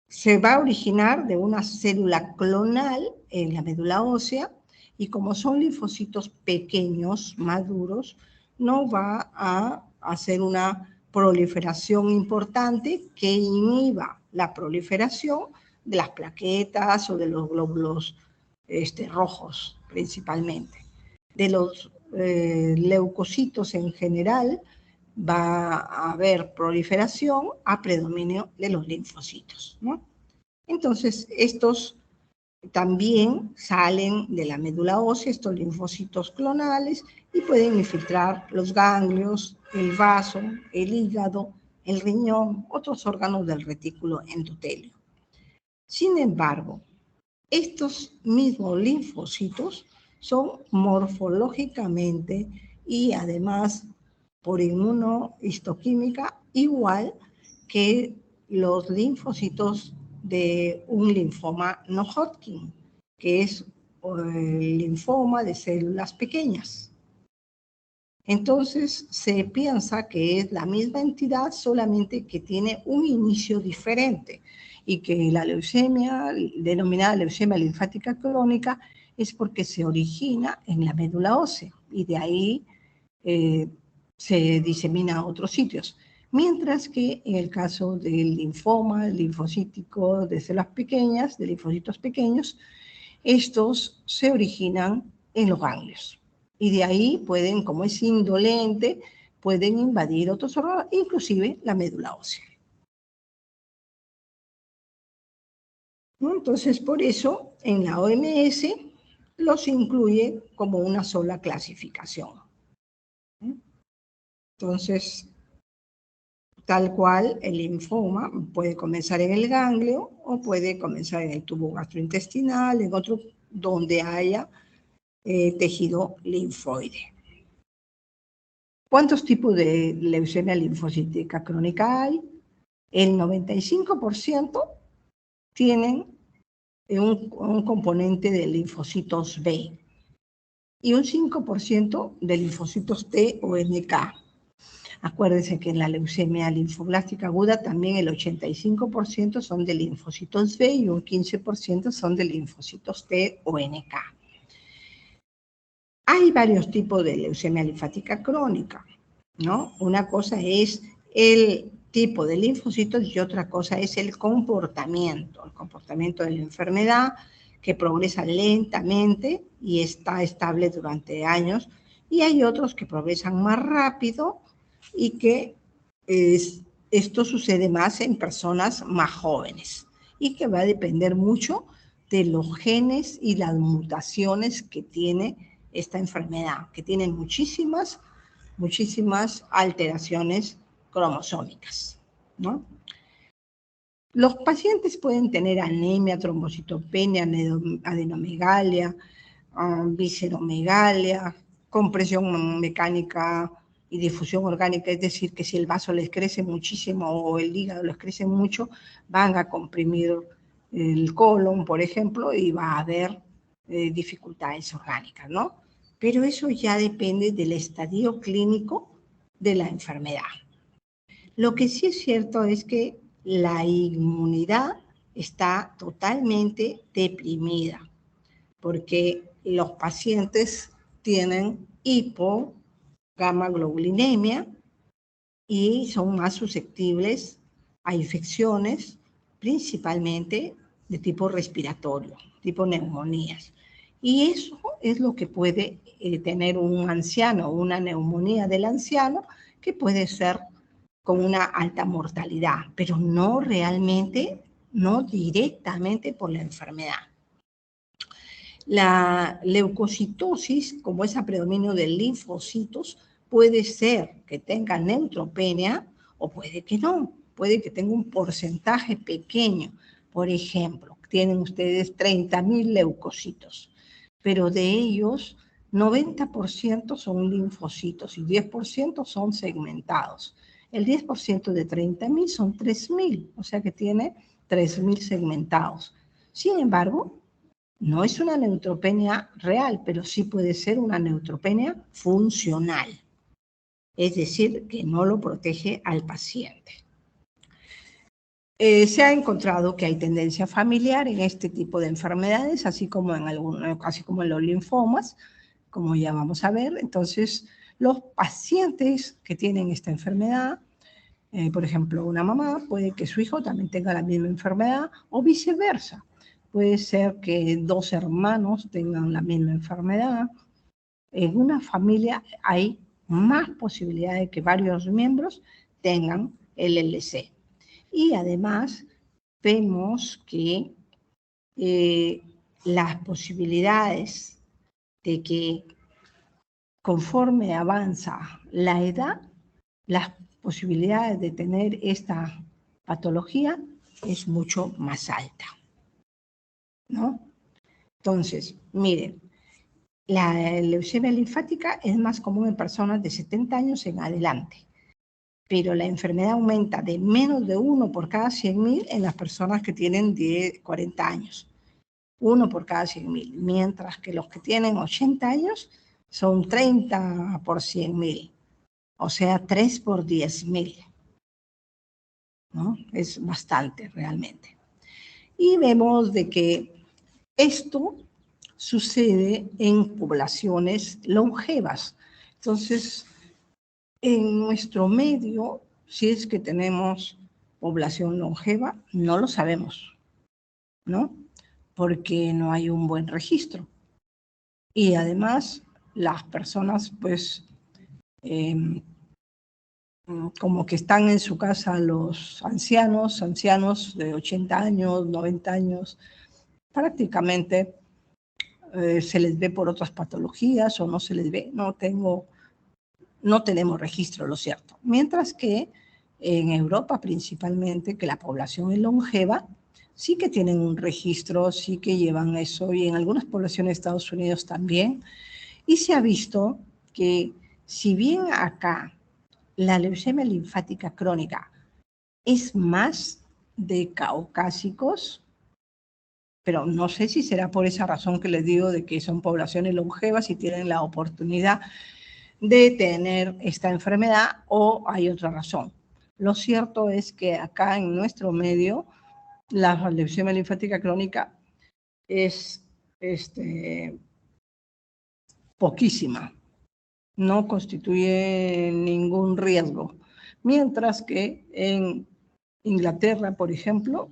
Se va a originar de una célula clonal en la médula ósea y como son linfocitos pequeños, maduros, no va a hacer una proliferación importante que inhiba la proliferación de las plaquetas o de los glóbulos rojos principalmente. De los leucocitos en general va a haber proliferación a predominio de los linfocitos, ¿no? Entonces, estos también salen de la médula ósea, estos linfocitos clonales, y pueden infiltrar los ganglios, el vaso, el hígado, el riñón, otros órganos del retículo endotelio. Sin embargo, estos mismos linfocitos son morfológicamente y además por inmunohistoquímica igual que los linfocitos de un linfoma no Hodgkin, que es el linfoma de células pequeñas. Entonces se piensa que es la misma entidad, solamente que tiene un inicio diferente y que la leucemia, denominada leucemia linfática crónica, es porque se origina en la médula ósea y de ahí se disemina a otros sitios. Mientras que en el caso del linfoma linfocítico de células pequeñas, de linfocitos pequeños, estos se originan en los ganglios. Y de ahí pueden, como es indolente, pueden invadir otros órganos, inclusive la médula ósea. Entonces, por eso, en la OMS los incluye como una sola clasificación. Entonces, tal cual el linfoma puede comenzar en el ganglio o puede comenzar en el tubo gastrointestinal, en otro donde haya tejido linfoide. ¿Cuántos tipos de leucemia linfocítica crónica hay? El 95% tienen un componente de linfocitos B y un 5% de linfocitos T o NK. Acuérdense que en la leucemia linfoblástica aguda también el 85% son de linfocitos B y un 15% son de linfocitos T o NK. Hay varios tipos de leucemia linfática crónica, ¿no? Una cosa es el tipo de linfocitos y otra cosa es el comportamiento de la enfermedad que progresa lentamente y está estable durante años, y hay otros que progresan más rápido y que esto sucede más en personas más jóvenes y que va a depender mucho de los genes y las mutaciones que tiene esta enfermedad, que tiene muchísimas alteraciones cromosómicas, ¿no? Los pacientes pueden tener anemia, trombocitopenia, adenomegalia, visceromegalia, compresión mecánica y difusión orgánica, es decir, que si el vaso les crece muchísimo o el hígado les crece mucho, van a comprimir el colon, por ejemplo, y va a haber dificultades orgánicas, ¿no? Pero eso ya depende del estadio clínico de la enfermedad. Lo que sí es cierto es que la inmunidad está totalmente deprimida, porque los pacientes tienen hipogamaglobulinemia y son más susceptibles a infecciones, principalmente de tipo respiratorio, tipo neumonías. Y eso es lo que puede tener un anciano, una neumonía del anciano, que puede ser con una alta mortalidad, pero no realmente, no directamente por la enfermedad. La leucocitosis, como es a predominio de linfocitos, puede ser que tenga neutropenia o puede que no, puede que tenga un porcentaje pequeño. Por ejemplo, tienen ustedes 30.000 leucocitos, pero de ellos 90% son linfocitos y 10% son segmentados. El 10% de 30.000 son 3.000, o sea que tiene 3.000 segmentados. Sin embargo, no es una neutropenia real, pero sí puede ser una neutropenia funcional, es decir, que no lo protege al paciente. Se ha encontrado que hay tendencia familiar en este tipo de enfermedades, así como en los linfomas, como ya vamos a ver. Entonces, los pacientes que tienen esta enfermedad, por ejemplo, una mamá, puede que su hijo también tenga la misma enfermedad o viceversa. Puede ser que dos hermanos tengan la misma enfermedad. En una familia hay más posibilidad de que varios miembros tengan el LC. Y además vemos que las posibilidades de que conforme avanza la edad, las posibilidades de tener esta patología es mucho más alta, ¿no? Entonces, miren, la leucemia linfática es más común en personas de 70 años en adelante, pero la enfermedad aumenta de menos de 1 por cada 100.000 en las personas que tienen 40 años. 1 por cada 100.000, mientras que los que tienen 80 años son 30 por 100.000, o sea, 3 por 10.000, ¿no? Es bastante realmente. Y vemos de que esto sucede en poblaciones longevas. Entonces, en nuestro medio, si es que tenemos población longeva, no lo sabemos, ¿no? Porque no hay un buen registro. Y además, las personas, pues, como que están en su casa los ancianos de 80 años, 90 años, prácticamente se les ve por otras patologías o no se les ve, no tenemos registro, lo cierto. Mientras que en Europa principalmente, que la población es longeva, sí que tienen un registro, sí que llevan eso, y en algunas poblaciones de Estados Unidos también. Y se ha visto que si bien acá la leucemia linfática crónica es más de caucásicos, pero no sé si será por esa razón que les digo de que son poblaciones longevas y tienen la oportunidad de tener esta enfermedad o hay otra razón. Lo cierto es que acá en nuestro medio la leucemia linfática crónica es poquísima, no constituye ningún riesgo, mientras que en Inglaterra, por ejemplo,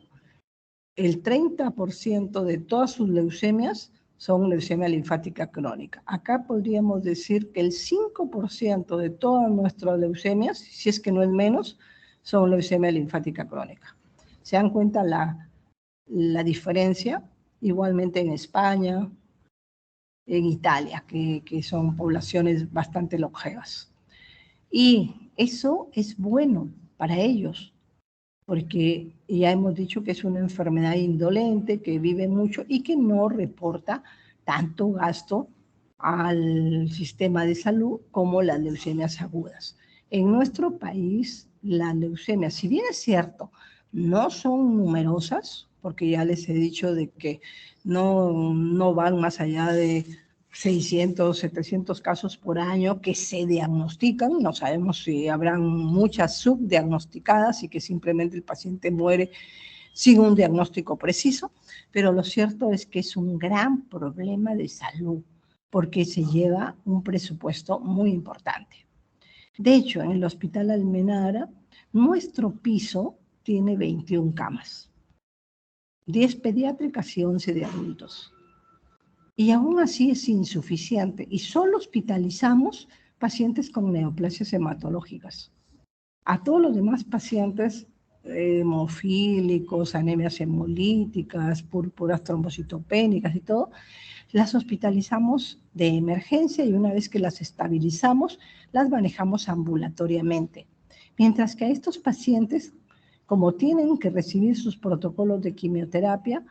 el 30% de todas sus leucemias son leucemia linfática crónica. Acá podríamos decir que el 5% de todas nuestras leucemias, si es que no es menos, son leucemia linfática crónica. ¿Se dan cuenta la diferencia? Igualmente en España, en Italia, que son poblaciones bastante longevas. Y eso es bueno para ellos, porque ya hemos dicho que es una enfermedad indolente, que vive mucho y que no reporta tanto gasto al sistema de salud como las leucemias agudas. En nuestro país, las leucemias, si bien es cierto, no son numerosas, porque ya les he dicho de que no van más allá de 600, 700 casos por año que se diagnostican, no sabemos si habrán muchas subdiagnosticadas y que simplemente el paciente muere sin un diagnóstico preciso, pero lo cierto es que es un gran problema de salud porque se lleva un presupuesto muy importante. De hecho, en el Hospital Almenara, nuestro piso tiene 21 camas, 10 pediátricas y 11 de adultos. Y aún así es insuficiente y solo hospitalizamos pacientes con neoplasias hematológicas. A todos los demás pacientes hemofílicos, anemias hemolíticas, púrpuras trombocitopénicas y todo, las hospitalizamos de emergencia y una vez que las estabilizamos, las manejamos ambulatoriamente. Mientras que a estos pacientes, como tienen que recibir sus protocolos de quimioterapia,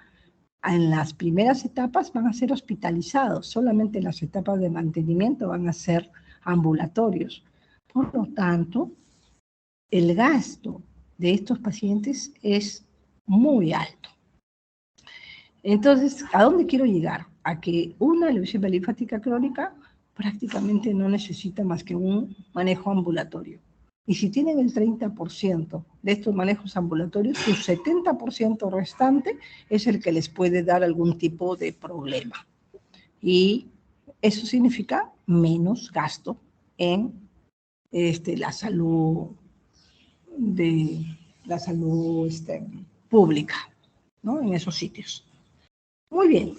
en las primeras etapas van a ser hospitalizados, solamente en las etapas de mantenimiento van a ser ambulatorios. Por lo tanto, el gasto de estos pacientes es muy alto. Entonces, ¿a dónde quiero llegar? A que una leucemia linfática crónica prácticamente no necesita más que un manejo ambulatorio. Y si tienen el 30% de estos manejos ambulatorios, su 70% restante es el que les puede dar algún tipo de problema. Y eso significa menos gasto en la salud pública, ¿no? En esos sitios. Muy bien.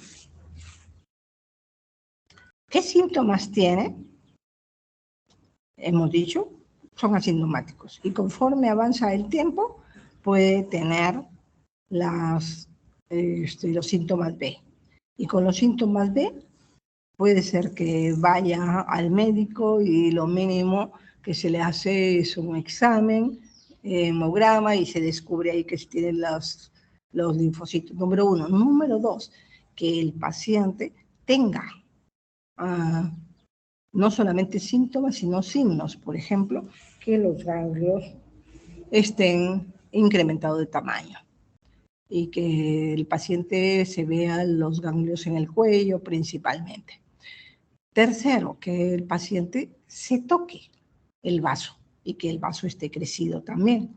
¿Qué síntomas tiene? Hemos dicho, son asintomáticos. Y conforme avanza el tiempo, puede tener los síntomas B. Y con los síntomas B, puede ser que vaya al médico y lo mínimo que se le hace es un examen, hemograma, y se descubre ahí que tienen los linfocitos. Número 1. Número 2, que el paciente tenga no solamente síntomas, sino signos. Por ejemplo, que los ganglios estén incrementados de tamaño y que el paciente se vea los ganglios en el cuello principalmente. Tercero, que el paciente se toque el vaso y que el vaso esté crecido también.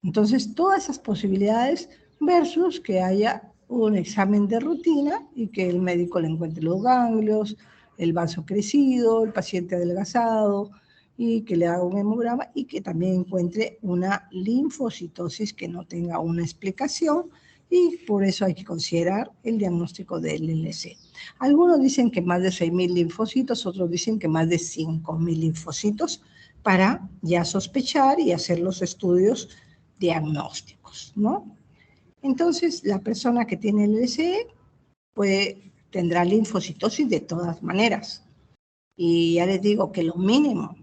Entonces, todas esas posibilidades versus que haya un examen de rutina y que el médico le encuentre los ganglios, el vaso crecido, el paciente adelgazado y que le haga un hemograma y que también encuentre una linfocitosis que no tenga una explicación, y por eso hay que considerar el diagnóstico del LLC. Algunos dicen que más de 6.000 linfocitos, otros dicen que más de 5.000 linfocitos para ya sospechar y hacer los estudios diagnósticos, ¿no? Entonces, la persona que tiene el LCE tendrá linfocitosis de todas maneras. Y ya les digo que lo mínimo,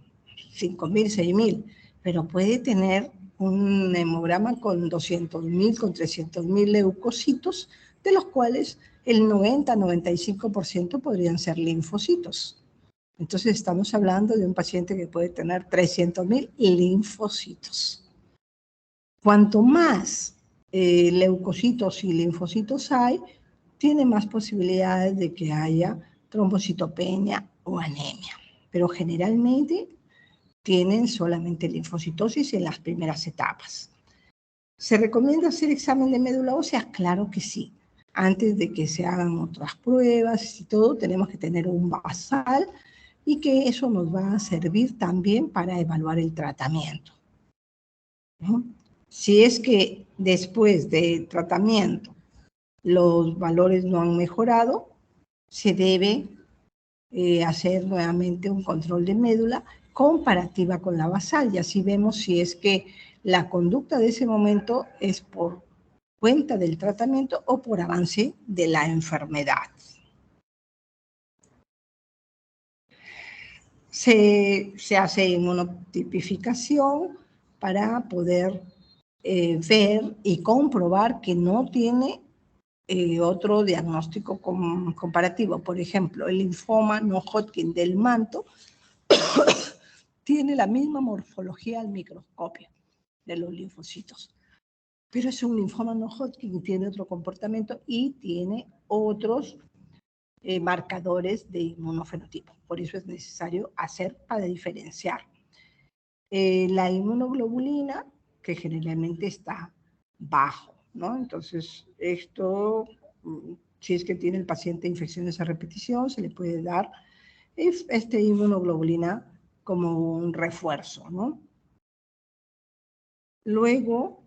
5.000, 6.000, pero puede tener un hemograma con 200.000, con 300.000 leucocitos, de los cuales el 90-95% podrían ser linfocitos. Entonces estamos hablando de un paciente que puede tener 300.000 linfocitos. Cuanto más leucocitos y linfocitos hay, tiene más posibilidades de que haya trombocitopenia o anemia. Pero generalmente tienen solamente linfocitosis en las primeras etapas. ¿Se recomienda hacer examen de médula ósea? Claro que sí. Antes de que se hagan otras pruebas y todo, tenemos que tener un basal y que eso nos va a servir también para evaluar el tratamiento. Si es que después del tratamiento los valores no han mejorado, se debe hacer nuevamente un control de médula comparativa con la basal, y así vemos si es que la conducta de ese momento es por cuenta del tratamiento o por avance de la enfermedad. Se hace inmunotipificación para poder ver y comprobar que no tiene otro diagnóstico comparativo. Por ejemplo, el linfoma no Hodgkin del manto tiene la misma morfología al microscopio de los linfocitos, pero es un linfoma no Hodgkin y tiene otro comportamiento y tiene otros marcadores de inmunofenotipo. Por eso es necesario hacer para diferenciar. La inmunoglobulina, que generalmente está bajo, ¿no? Entonces, esto, si es que tiene el paciente infecciones a repetición, se le puede dar inmunoglobulina como un refuerzo, ¿no? Luego,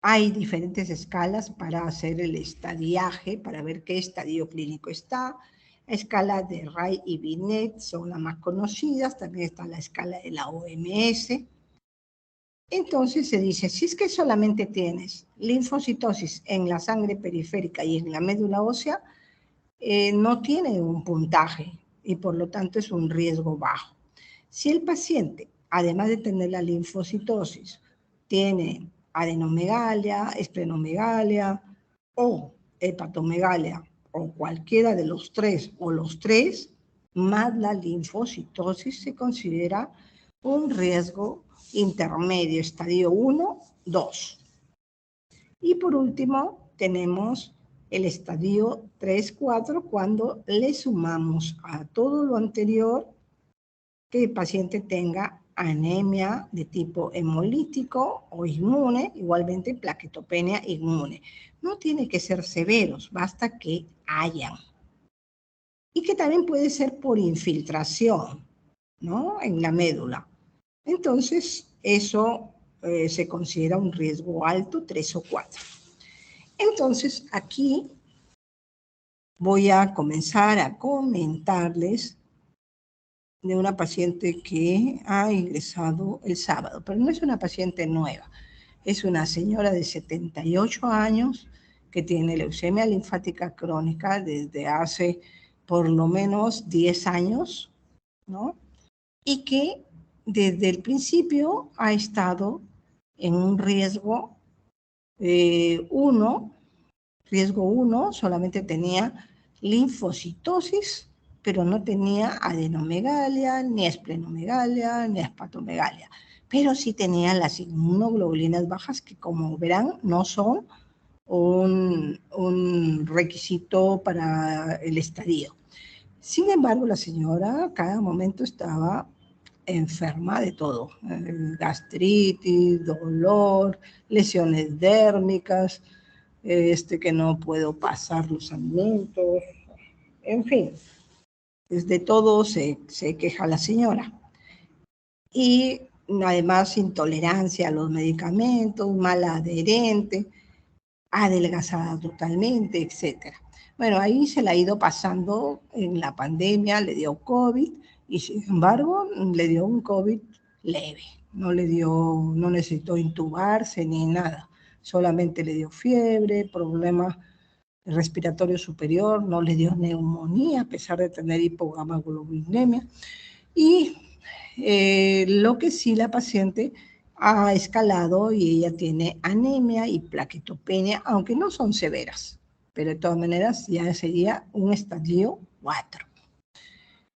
hay diferentes escalas para hacer el estadiaje, para ver qué estadio clínico está. La escala de Ray y Binet son las más conocidas, también está la escala de la OMS. Entonces se dice, si es que solamente tienes linfocitosis en la sangre periférica y en la médula ósea, no tiene un puntaje y por lo tanto es un riesgo bajo. Si el paciente, además de tener la linfocitosis, tiene adenomegalia, esplenomegalia o hepatomegalia o cualquiera de los tres o los tres, más la linfocitosis se considera un riesgo intermedio, estadio 1, 2. Y por último, tenemos el estadio 3, 4, cuando le sumamos a todo lo anterior que el paciente tenga anemia de tipo hemolítico o inmune, igualmente plaquetopenia inmune. No tiene que ser severos, basta que hayan. Y que también puede ser por infiltración, ¿no? En la médula. Entonces, eso se considera un riesgo alto, 3 o 4. Entonces, aquí voy a comenzar a comentarles de una paciente que ha ingresado el sábado, pero no es una paciente nueva, es una señora de 78 años que tiene leucemia linfática crónica desde hace por lo menos 10 años, ¿no? Y que desde el principio ha estado en un riesgo 1, riesgo 1, solamente tenía linfocitosis, pero no tenía adenomegalia, ni esplenomegalia, ni hepatomegalia. Pero sí tenía las inmunoglobulinas bajas, que como verán no son un requisito para el estadio. Sin embargo, la señora a cada momento estaba enferma de todo, gastritis, dolor, lesiones dérmicas, que no puedo pasar los alimentos, en fin, de todo se queja la señora. Y además intolerancia a los medicamentos, mala adherente, adelgazada totalmente, etc. Bueno, ahí se la ha ido pasando en la pandemia, le dio COVID y sin embargo le dio un COVID leve, no necesitó intubarse ni nada, solamente le dio fiebre, problemas respiratorio superior, no le dio neumonía a pesar de tener hipogamaglobulinemia y lo que sí la paciente ha escalado y ella tiene anemia y plaquetopenia, aunque no son severas, pero de todas maneras ya sería un estadio 4.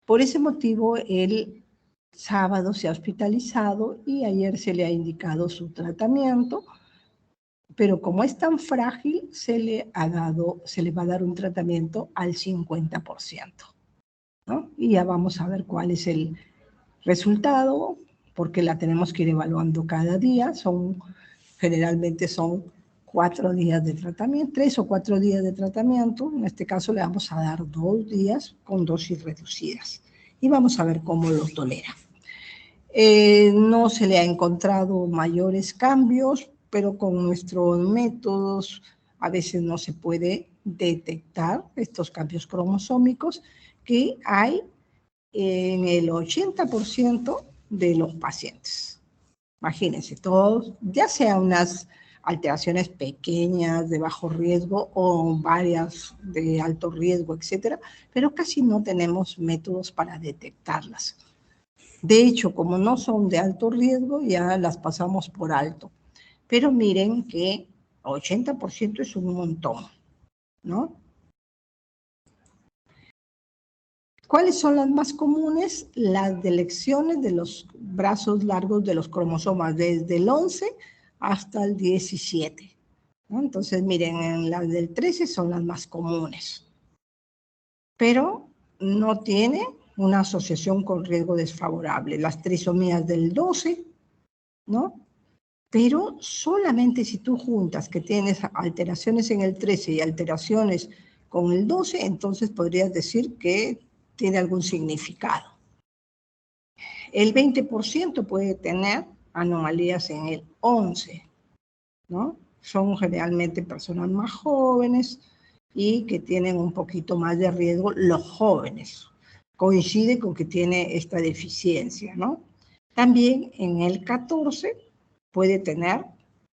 Por ese motivo, el sábado se ha hospitalizado y ayer se le ha indicado su tratamiento, pero como es tan frágil, se le va a dar un tratamiento al 50%, ¿no? Y ya vamos a ver cuál es el resultado, porque la tenemos que ir evaluando cada día, generalmente son 4 días de tratamiento, 3 o 4 días de tratamiento, en este caso le vamos a dar 2 días con dosis reducidas y vamos a ver cómo lo tolera. No se le ha encontrado mayores cambios, pero con nuestros métodos a veces no se puede detectar estos cambios cromosómicos que hay en el 80% de los pacientes. Imagínense, todos, ya sea unas alteraciones pequeñas de bajo riesgo o varias de alto riesgo, etcétera, pero casi no tenemos métodos para detectarlas. De hecho, como no son de alto riesgo, ya las pasamos por alto. Pero miren que 80% es un montón, ¿no? ¿Cuáles son las más comunes? Las deleciones de los brazos largos de los cromosomas, desde el 11 hasta el 17. ¿No? Entonces, miren, las del 13 son las más comunes. Pero no tiene una asociación con riesgo desfavorable. Las trisomías del 12, ¿no? Pero solamente si tú juntas que tienes alteraciones en el 13 y alteraciones con el 12, entonces podrías decir que tiene algún significado. El 20% puede tener anomalías en el 11%, ¿no? Son generalmente personas más jóvenes y que tienen un poquito más de riesgo los jóvenes. Coincide con que tiene esta deficiencia, ¿no? También en el 14 puede tener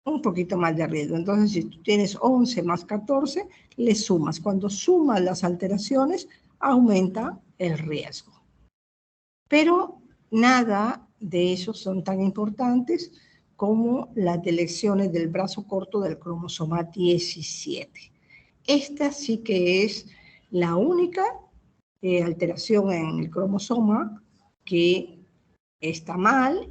un poquito más de riesgo. Entonces, si tú tienes 11 más 14, le sumas. Cuando sumas las alteraciones, aumenta el riesgo. Pero nada de esos son tan importantes como las deleciones del brazo corto del cromosoma 17. Esta sí que es la única alteración en el cromosoma que está mal,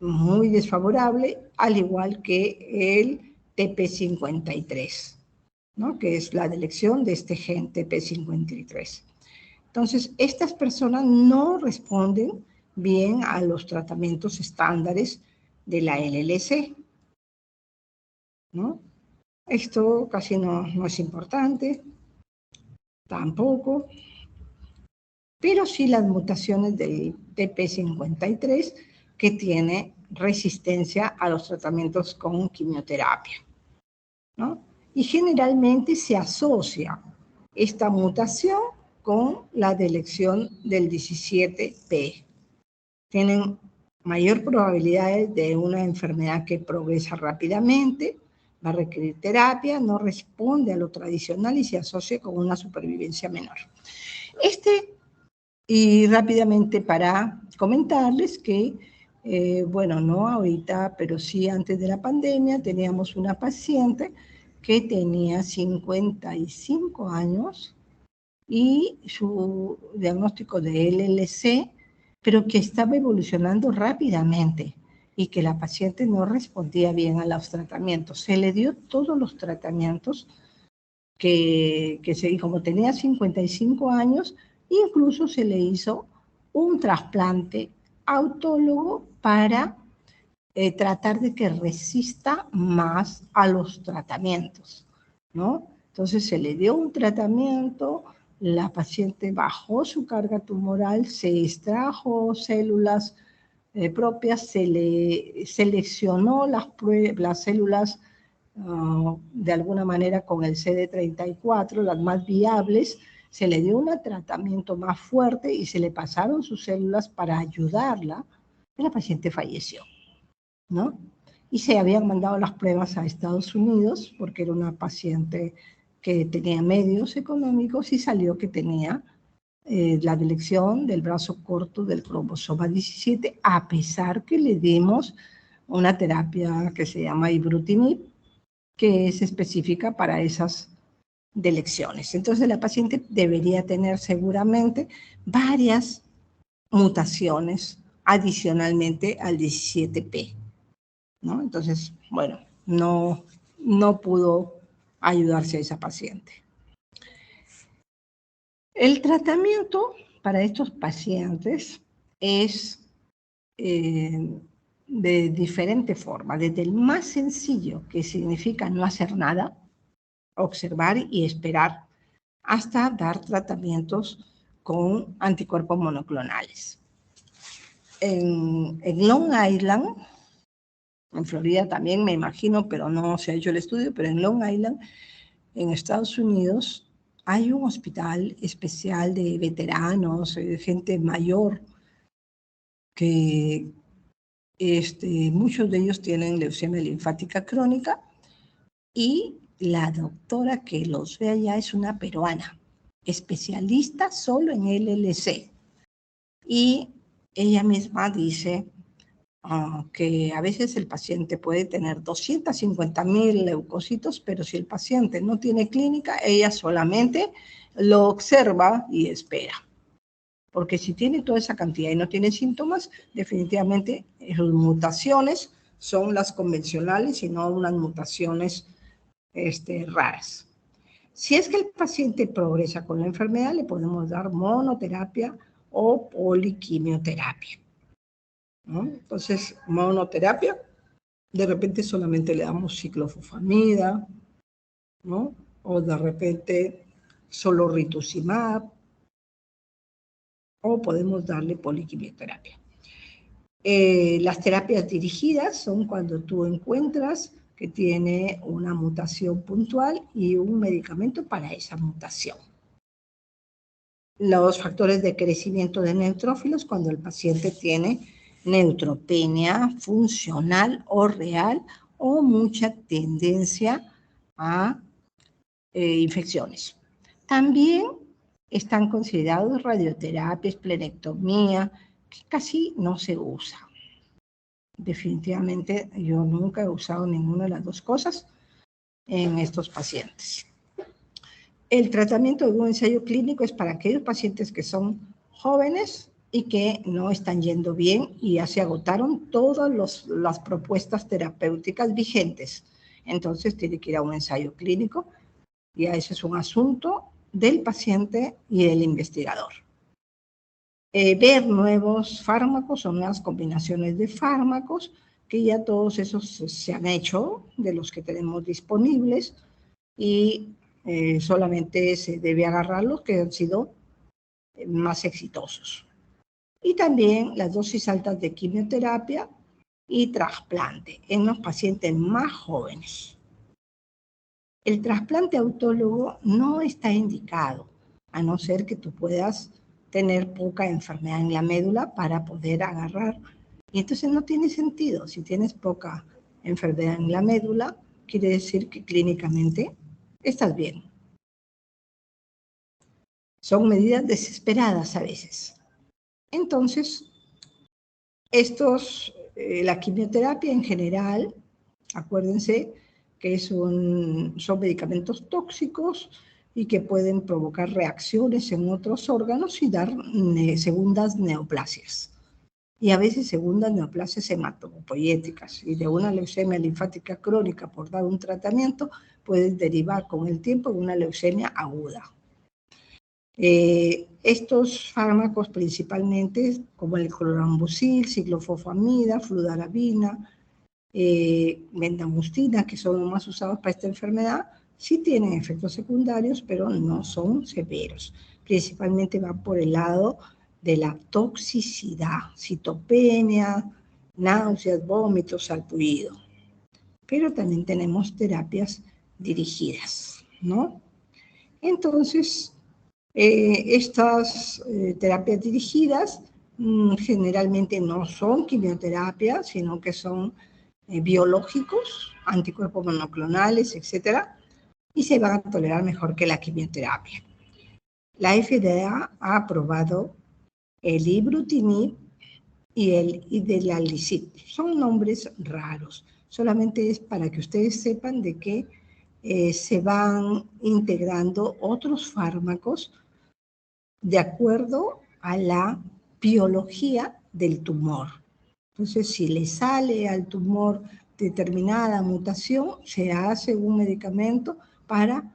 muy desfavorable, al igual que el TP53, ¿no? Que es la deleción de este gen TP53. Entonces, estas personas no responden bien a los tratamientos estándares de la LLC, ¿no? Esto casi no es importante, tampoco, pero sí las mutaciones del TP53 que tiene resistencia a los tratamientos con quimioterapia, ¿no? Y generalmente se asocia esta mutación con la deleción del 17P. Tienen mayor probabilidad de una enfermedad que progresa rápidamente, va a requerir terapia, no responde a lo tradicional y se asocia con una supervivencia menor. Y rápidamente para comentarles que, bueno, no ahorita, pero sí antes de la pandemia, teníamos una paciente que tenía 55 años y su diagnóstico de LLC, pero que estaba evolucionando rápidamente y que la paciente no respondía bien a los tratamientos. Se le dio todos los tratamientos que como tenía 55 años, incluso se le hizo un trasplante autólogo para tratar de que resista más a los tratamientos, ¿no? Entonces se le dio un tratamiento, la paciente bajó su carga tumoral, se extrajo células propias, se le seleccionó las células de alguna manera con el CD34, las más viables, se le dio un tratamiento más fuerte y se le pasaron sus células para ayudarla, y la paciente falleció, ¿no? Y se habían mandado las pruebas a Estados Unidos porque era una paciente que tenía medios económicos y salió que tenía la deleción del brazo corto del cromosoma 17, a pesar que le dimos una terapia que se llama ibrutinib, que es específica para esas delecciones. Entonces la paciente debería tener seguramente varias mutaciones adicionalmente al 17P, ¿no? Entonces, bueno, no pudo ayudarse a esa paciente. El tratamiento para estos pacientes es de diferente forma, desde el más sencillo, que significa no hacer nada, observar y esperar, hasta dar tratamientos con anticuerpos monoclonales. En Long Island, en Florida también me imagino, pero no se ha hecho el estudio, pero en Long Island, en Estados Unidos, hay un hospital especial de veteranos, de gente mayor, que muchos de ellos tienen leucemia linfática crónica, y la doctora que los ve allá es una peruana, especialista solo en LLC. Y ella misma dice que a veces el paciente puede tener 250.000 leucocitos, pero si el paciente no tiene clínica, ella solamente lo observa y espera. Porque si tiene toda esa cantidad y no tiene síntomas, definitivamente las mutaciones son las convencionales y no unas mutaciones raras. Si es que el paciente progresa con la enfermedad, le podemos dar monoterapia o poliquimioterapia, ¿no? Entonces, monoterapia, de repente solamente le damos ciclofosfamida, ¿no? O de repente solo rituximab, o podemos darle poliquimioterapia. Las terapias dirigidas son cuando tú encuentras que tiene una mutación puntual y un medicamento para esa mutación. Los factores de crecimiento de neutrófilos cuando el paciente tiene neutropenia funcional o real o mucha tendencia a infecciones. También están considerados radioterapia, esplenectomía, que casi no se usa. Definitivamente yo nunca he usado ninguna de las dos cosas en estos pacientes. El tratamiento de un ensayo clínico es para aquellos pacientes que son jóvenes y que no están yendo bien y ya se agotaron todas las propuestas terapéuticas vigentes. Entonces tiene que ir a un ensayo clínico y ese es un asunto del paciente y del investigador. Ver nuevos fármacos o nuevas combinaciones de fármacos, que ya todos esos se han hecho, de los que tenemos disponibles, y solamente se debe agarrar los que han sido más exitosos. Y también las dosis altas de quimioterapia y trasplante en los pacientes más jóvenes. El trasplante autólogo no está indicado, a no ser que tú puedas tener poca enfermedad en la médula para poder agarrar. Y entonces no tiene sentido. Si tienes poca enfermedad en la médula, quiere decir que clínicamente estás bien. Son medidas desesperadas a veces. Entonces, la quimioterapia en general, acuérdense que son medicamentos tóxicos y que pueden provocar reacciones en otros órganos y dar segundas neoplasias. Y a veces segundas neoplasias hematopoyéticas. Y de una leucemia linfática crónica, por dar un tratamiento, puede derivar con el tiempo en una leucemia aguda. Estos fármacos principalmente, como el clorambucil, ciclofosfamida, fludarabina, bendamustina, que son los más usados para esta enfermedad, sí tienen efectos secundarios, pero no son severos. Principalmente van por el lado de la toxicidad, citopenia, náuseas, vómitos, sarpullido. Pero también tenemos terapias dirigidas, ¿no? Entonces, estas terapias dirigidas generalmente no son quimioterapia, sino que son biológicos, anticuerpos monoclonales, etcétera, y se van a tolerar mejor que la quimioterapia. La FDA ha aprobado el ibrutinib y el idelalisib. Son nombres raros, solamente es para que ustedes sepan de que se van integrando otros fármacos de acuerdo a la biología del tumor. Entonces, si le sale al tumor determinada mutación, se hace un medicamento para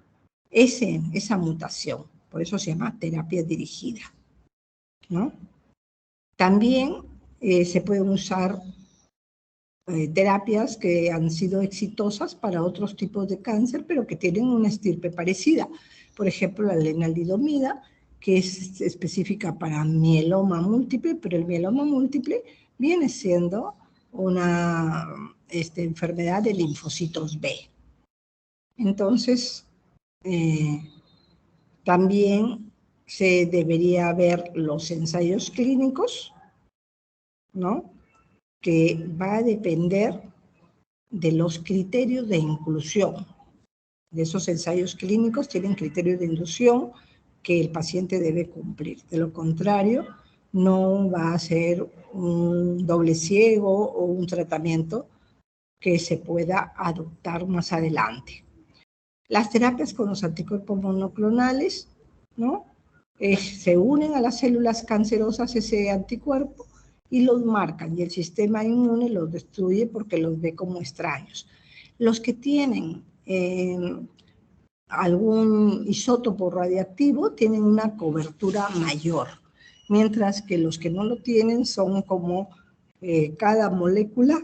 esa mutación. Por eso se llama terapia dirigida, ¿no? También se pueden usar terapias que han sido exitosas para otros tipos de cáncer, pero que tienen una estirpe parecida. Por ejemplo, la lenalidomida, que es específica para mieloma múltiple, pero el mieloma múltiple viene siendo una enfermedad de linfocitos B. Entonces, también se debería ver los ensayos clínicos, ¿no? Que va a depender de los criterios de inclusión. De esos ensayos clínicos tienen criterios de inclusión que el paciente debe cumplir. De lo contrario, no va a ser un doble ciego o un tratamiento que se pueda adoptar más adelante. Las terapias con los anticuerpos monoclonales, ¿no? Se unen a las células cancerosas ese anticuerpo y los marcan, y el sistema inmune los destruye porque los ve como extraños. Los que tienen algún isótopo radiactivo tienen una cobertura mayor, mientras que los que no lo tienen son como cada molécula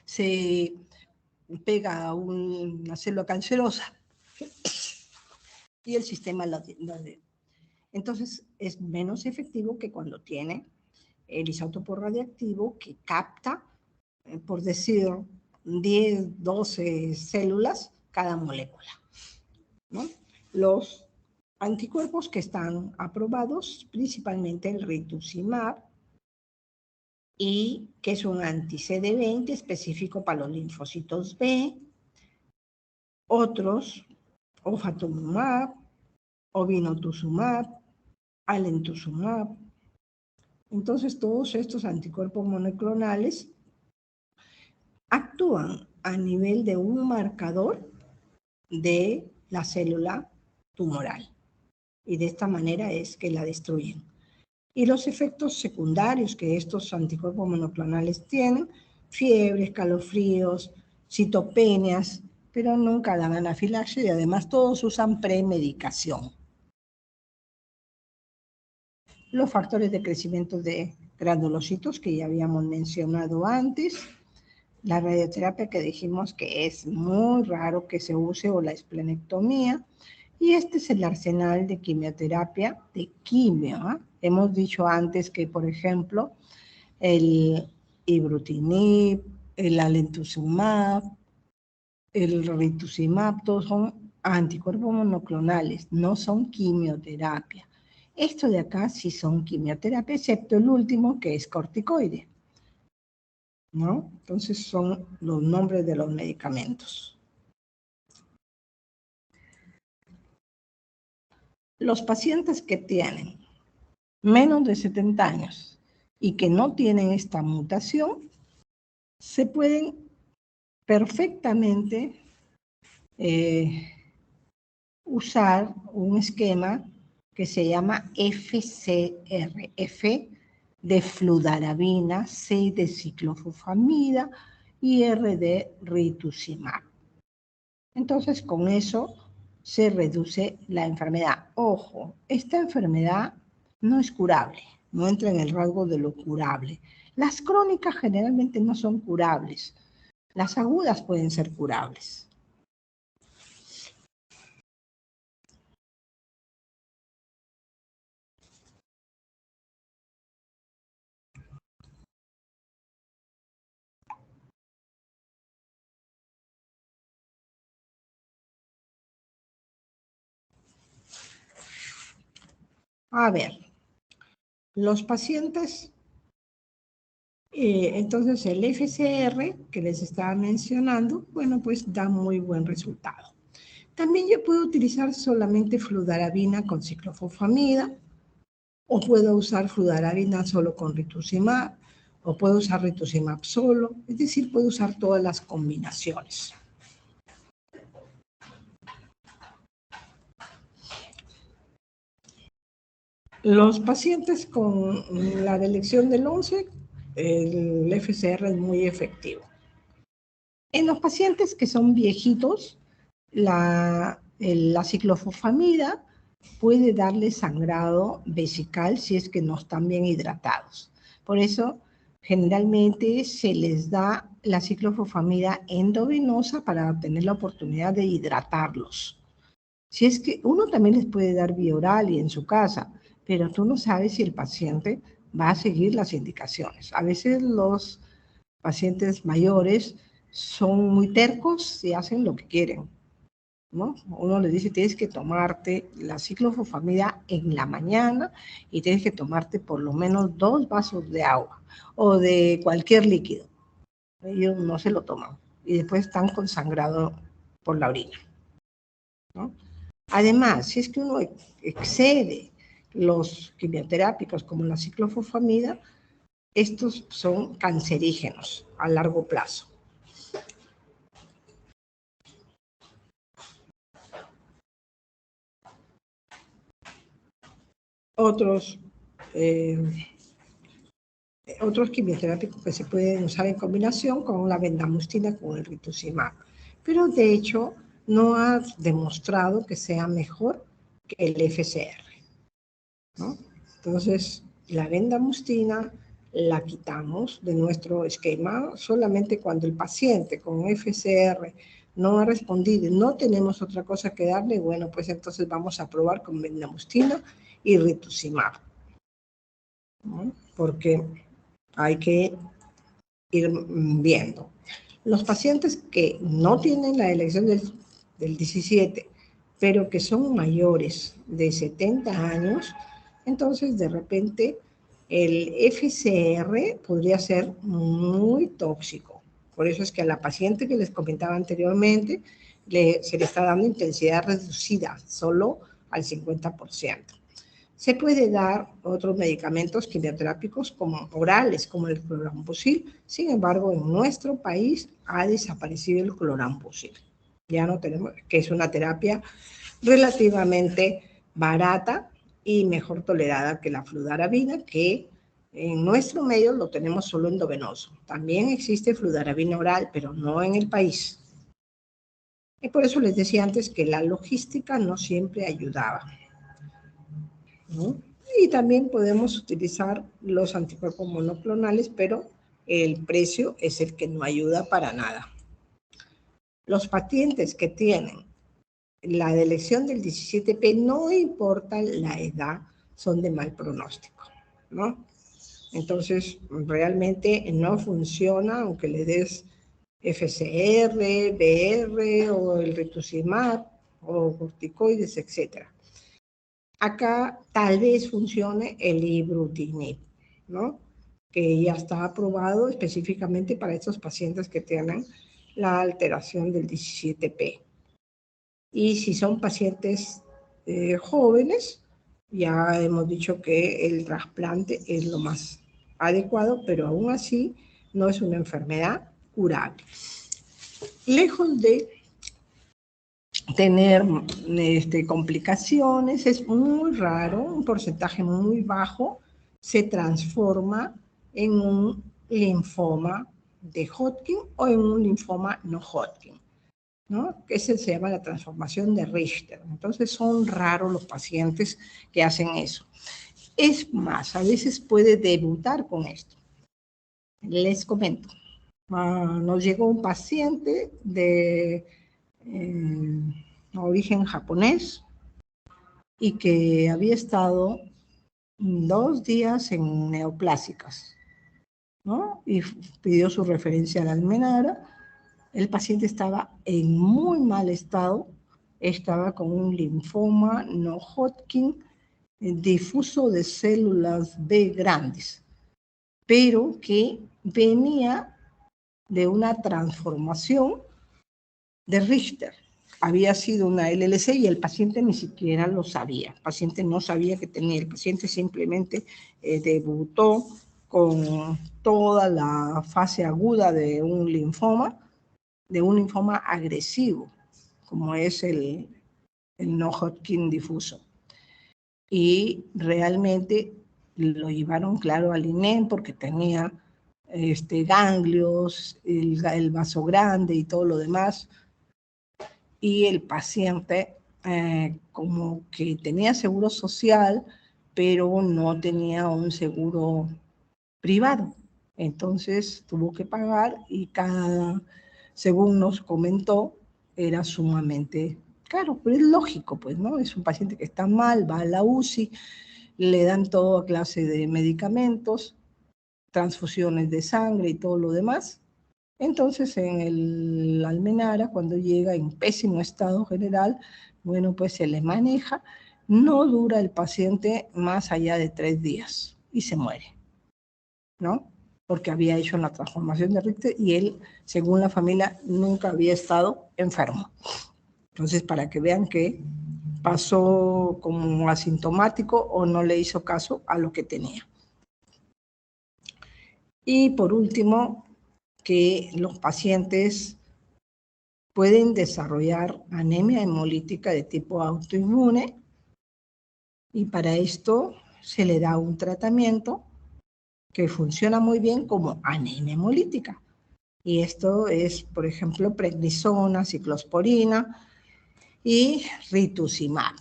se pega a una célula cancerosa y el sistema lo Entonces, es menos efectivo que cuando tiene el isótopo radiactivo que capta, por decir, 10, 12 células cada molécula, ¿no? Los anticuerpos que están aprobados, principalmente el rituximab, y que es un anti-CD20 específico para los linfocitos B, otros, ofatumumab, obinutuzumab, alemtuzumab. Entonces, todos estos anticuerpos monoclonales actúan a nivel de un marcador de la célula tumoral, y de esta manera es que la destruyen. Y los efectos secundarios que estos anticuerpos monoclonales tienen, fiebre, escalofríos, citopenias, pero nunca dan anafilaxia y además todos usan premedicación. Los factores de crecimiento de granulocitos que ya habíamos mencionado antes, la radioterapia que dijimos que es muy raro que se use o la esplenectomía, y este es el arsenal de quimioterapia de quimio, ¿eh? Hemos dicho antes que, por ejemplo, el ibrutinib, el alemtuzumab, el rituximab, todos son anticuerpos monoclonales, no son quimioterapia. Esto de acá sí son quimioterapia, excepto el último que es corticoide, ¿no? Entonces son los nombres de los medicamentos. Los pacientes que tienen menos de 70 años y que no tienen esta mutación, se pueden perfectamente usar un esquema que se llama FCR, F de fludarabina, C de ciclofosfamida y R de rituximab. Entonces, con eso se reduce la enfermedad. Ojo, esta enfermedad no es curable, no entra en el rango de lo curable. Las crónicas generalmente no son curables. Las agudas pueden ser curables. A ver, los pacientes, entonces el FCR que les estaba mencionando, bueno, pues da muy buen resultado. También yo puedo utilizar solamente fludarabina con ciclofosfamida, o puedo usar fludarabina solo con rituximab, o puedo usar rituximab solo, es decir, puedo usar todas las combinaciones. Los pacientes con la elección del 11, el FCR es muy efectivo. En los pacientes que son viejitos, la ciclofosfamida puede darle sangrado vesical si es que no están bien hidratados. Por eso, generalmente se les da la ciclofosfamida endovenosa para tener la oportunidad de hidratarlos. Si es que uno también les puede dar vía oral y en su casa, pero tú no sabes si el paciente va a seguir las indicaciones. A veces los pacientes mayores son muy tercos y hacen lo que quieren, ¿no? Uno les dice, tienes que tomarte la ciclofosfamida en la mañana y tienes que tomarte por lo menos 2 vasos de agua o de cualquier líquido. Ellos no se lo toman y después están con sangrado por la orina, ¿no? Además, si es que uno excede los quimioterápicos como la ciclofosfamida, estos son cancerígenos a largo plazo. Otros quimioterápicos que se pueden usar en combinación con la bendamustina con el rituximab, pero de hecho no ha demostrado que sea mejor que el FCR, ¿no? Entonces, la bendamustina la quitamos de nuestro esquema solamente cuando el paciente con FCR no ha respondido y no tenemos otra cosa que darle, bueno, pues entonces vamos a probar con bendamustina y rituximab, ¿no? Porque hay que ir viendo. Los pacientes que no tienen la elección del 17, pero que son mayores de 70 años, entonces de repente el FCR podría ser muy tóxico. Por eso es que a la paciente que les comentaba anteriormente se le está dando intensidad reducida, solo al 50%. Se puede dar otros medicamentos quimioterápicos como orales, como el clorambucil. Sin embargo, en nuestro país ha desaparecido el clorambucil. Ya no tenemos, que es una terapia relativamente barata y mejor tolerada que la fludarabina, que en nuestro medio lo tenemos solo endovenoso. También existe fludarabina oral, pero no en el país. Y por eso les decía antes que la logística no siempre ayudaba, ¿no? Y también podemos utilizar los anticuerpos monoclonales, pero el precio es el que no ayuda para nada. Los pacientes que tienen la elección del 17P, no importa la edad, son de mal pronóstico, ¿no? Entonces, realmente no funciona, aunque le des FCR, BR o el rituximab o corticoides, etc. Acá tal vez funcione el ibrutinib, ¿no? Que ya está aprobado específicamente para estos pacientes que tienen la alteración del 17P. Y si son pacientes jóvenes, ya hemos dicho que el trasplante es lo más adecuado, pero aún así no es una enfermedad curable. Lejos de tener complicaciones, es muy raro, un porcentaje muy bajo se transforma en un linfoma de Hodgkin o en un linfoma no Hodgkin, ¿no? Ese se llama la transformación de Richter. Entonces son raros los pacientes que hacen eso. Es más, a veces puede debutar con esto. Les comento, nos llegó un paciente de origen japonés y que había estado 2 días en neoplásicas, ¿no? Y pidió su referencia a la Almenara. El paciente estaba en muy mal estado, estaba con un linfoma no Hodgkin difuso de células B grandes, pero que venía de una transformación de Richter. Había sido una LLC y el paciente ni siquiera lo sabía. El paciente no sabía que tenía. El paciente simplemente debutó con toda la fase aguda de un linfoma agresivo, como es el no Hodgkin difuso. Y realmente lo llevaron, claro, al INEM porque tenía ganglios, el vaso grande y todo lo demás. Y el paciente como que tenía seguro social, pero no tenía un seguro privado. Entonces tuvo que pagar y según nos comentó, era sumamente caro. Pero es lógico, pues, ¿no? Es un paciente que está mal, va a la UCI, le dan toda clase de medicamentos, transfusiones de sangre y todo lo demás. Entonces, en el Almenara, cuando llega en pésimo estado general, bueno, pues se le maneja, no dura el paciente más allá de 3 días y se muere, ¿no? Porque había hecho la transformación de Richter y él, según la familia, nunca había estado enfermo. Entonces, para que vean que pasó como asintomático o no le hizo caso a lo que tenía. Y por último, que los pacientes pueden desarrollar anemia hemolítica de tipo autoinmune y para esto se le da un tratamiento que funciona muy bien como anemia hemolítica. Y esto es, por ejemplo, prednisona, ciclosporina y rituximab.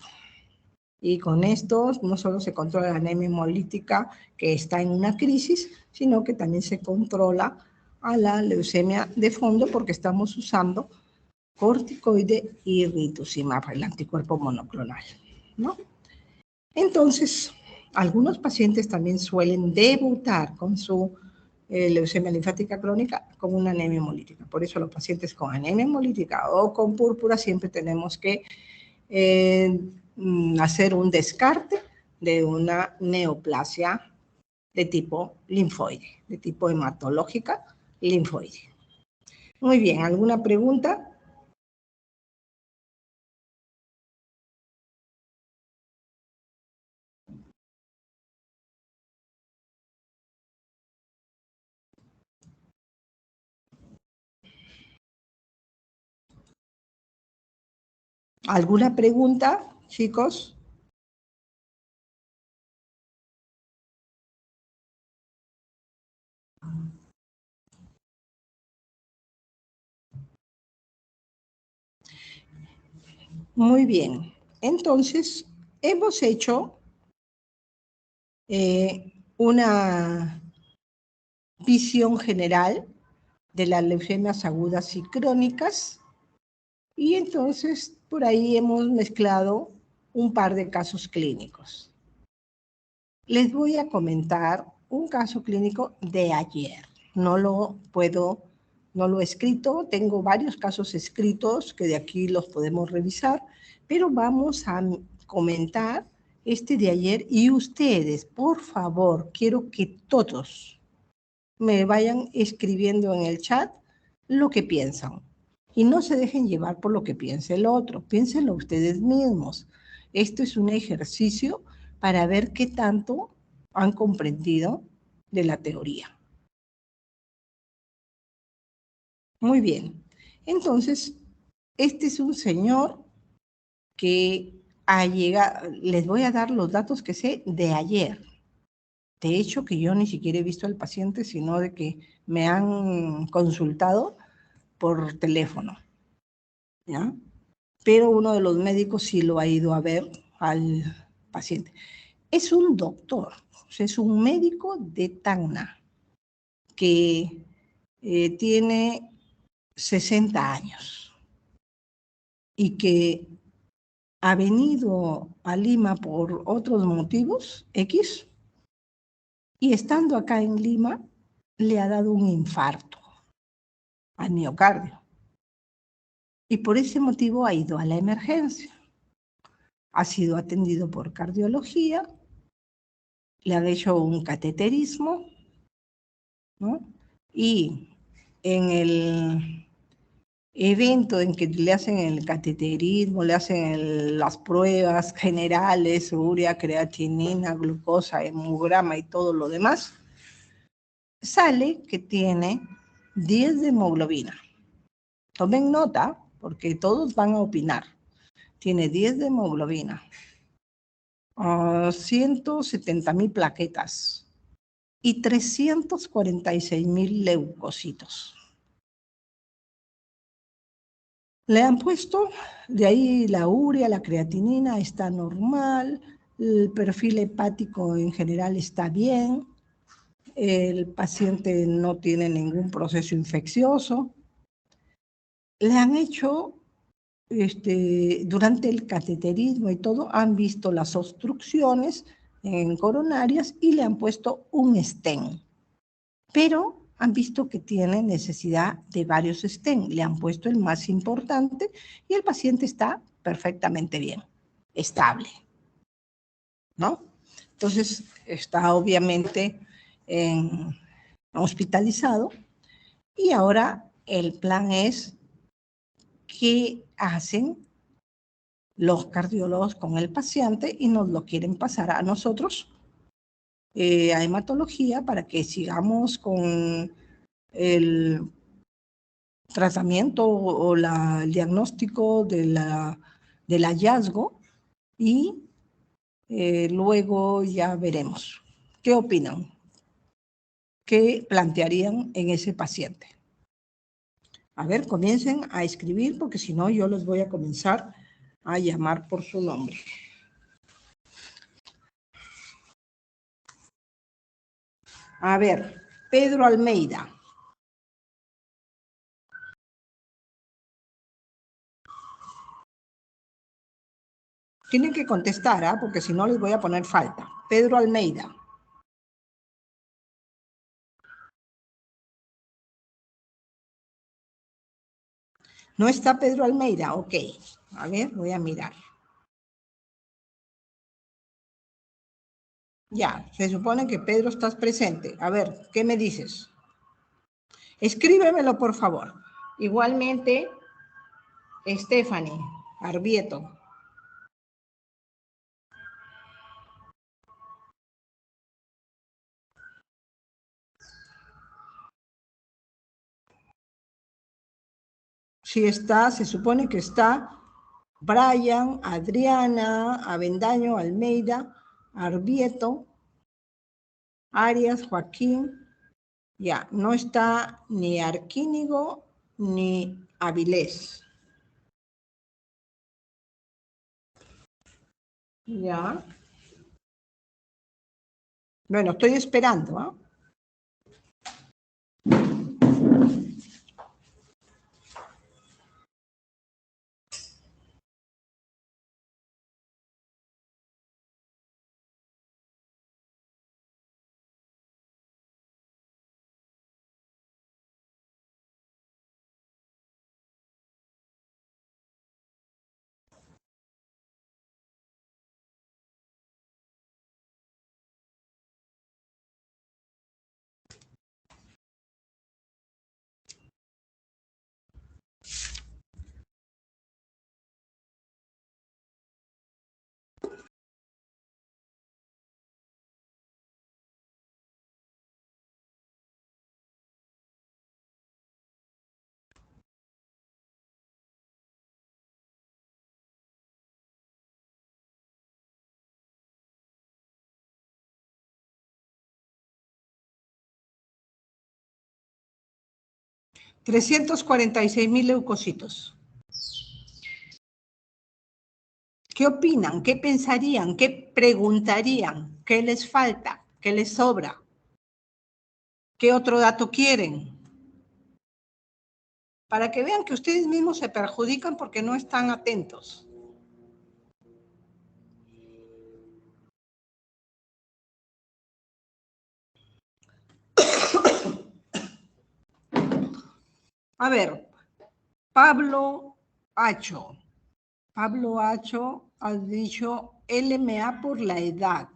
Y con esto no solo se controla la anemia hemolítica que está en una crisis, sino que también se controla a la leucemia de fondo porque estamos usando corticoide y rituximab, el anticuerpo monoclonal, ¿no? Entonces, algunos pacientes también suelen debutar con su leucemia linfática crónica con una anemia hemolítica. Por eso los pacientes con anemia hemolítica o con púrpura siempre tenemos que hacer un descarte de una neoplasia de tipo linfoide, de tipo hematológica linfoide. Muy bien, ¿alguna pregunta? ¿Alguna pregunta, chicos? Muy bien. Entonces, hemos hecho una visión general de las leucemias agudas y crónicas, y entonces por ahí hemos mezclado un par de casos clínicos. Les voy a comentar un caso clínico de ayer. No lo he escrito, tengo varios casos escritos que de aquí los podemos revisar, pero vamos a comentar este de ayer y ustedes, por favor, quiero que todos me vayan escribiendo en el chat lo que piensan. Y no se dejen llevar por lo que piense el otro, piénsenlo ustedes mismos. Esto es un ejercicio para ver qué tanto han comprendido de la teoría. Muy bien. Entonces, este es un señor que ha llegado, les voy a dar los datos que sé de ayer. De hecho, que yo ni siquiera he visto al paciente, sino de que me han consultado por teléfono, ¿ya? Pero uno de los médicos sí lo ha ido a ver al paciente. Es un doctor, o sea, es un médico de Tacna que tiene 60 años y que ha venido a Lima por otros motivos, X, y estando acá en Lima le ha dado un infarto al miocardio. Y por ese motivo ha ido a la emergencia. Ha sido atendido por cardiología, le han hecho un cateterismo, ¿no? Y en el evento en que le hacen el cateterismo, le hacen las pruebas generales, urea, creatinina, glucosa, hemograma y todo lo demás, sale que tiene 10 de hemoglobina. Tomen nota, porque todos van a opinar. Tiene 10 de hemoglobina, 170.000 plaquetas y 346.000 leucocitos. Le han puesto, de ahí la urea, la creatinina está normal, el perfil hepático en general está bien, el paciente no tiene ningún proceso infeccioso. Le han hecho, durante el cateterismo y todo, han visto las obstrucciones en coronarias y le han puesto un stent. Pero han visto que tiene necesidad de varios stent. Le han puesto el más importante y el paciente está perfectamente bien, estable, ¿no? Entonces, está obviamente hospitalizado y ahora el plan es qué hacen los cardiólogos con el paciente y nos lo quieren pasar a nosotros, a hematología, para que sigamos con el tratamiento o el diagnóstico del hallazgo y luego ya veremos. ¿Qué opinan? ¿Qué plantearían en ese paciente? A ver, comiencen a escribir porque si no yo los voy a comenzar a llamar por su nombre. A ver, Pedro Almeida. Tienen que contestar, ¿ah? Porque si no les voy a poner falta. Pedro Almeida. ¿No está Pedro Almeida? Ok. A ver, voy a mirar. Ya, se supone que Pedro estás presente. A ver, ¿qué me dices? Escríbemelo, por favor. Igualmente, Stephanie Arbieto. Si está, se supone que está Brian, Adriana, Avendaño, Almeida, Arbieto, Arias, Joaquín. Ya, no está ni Arquínigo ni Avilés. Ya. Bueno, estoy esperando, ¿ah? 346.000 leucocitos. ¿Qué opinan? ¿Qué pensarían? ¿Qué preguntarían? ¿Qué les falta? ¿Qué les sobra? ¿Qué otro dato quieren? Para que vean que ustedes mismos se perjudican porque no están atentos. A ver, Pablo Hacho. Pablo Hacho ha dicho LMA por la edad.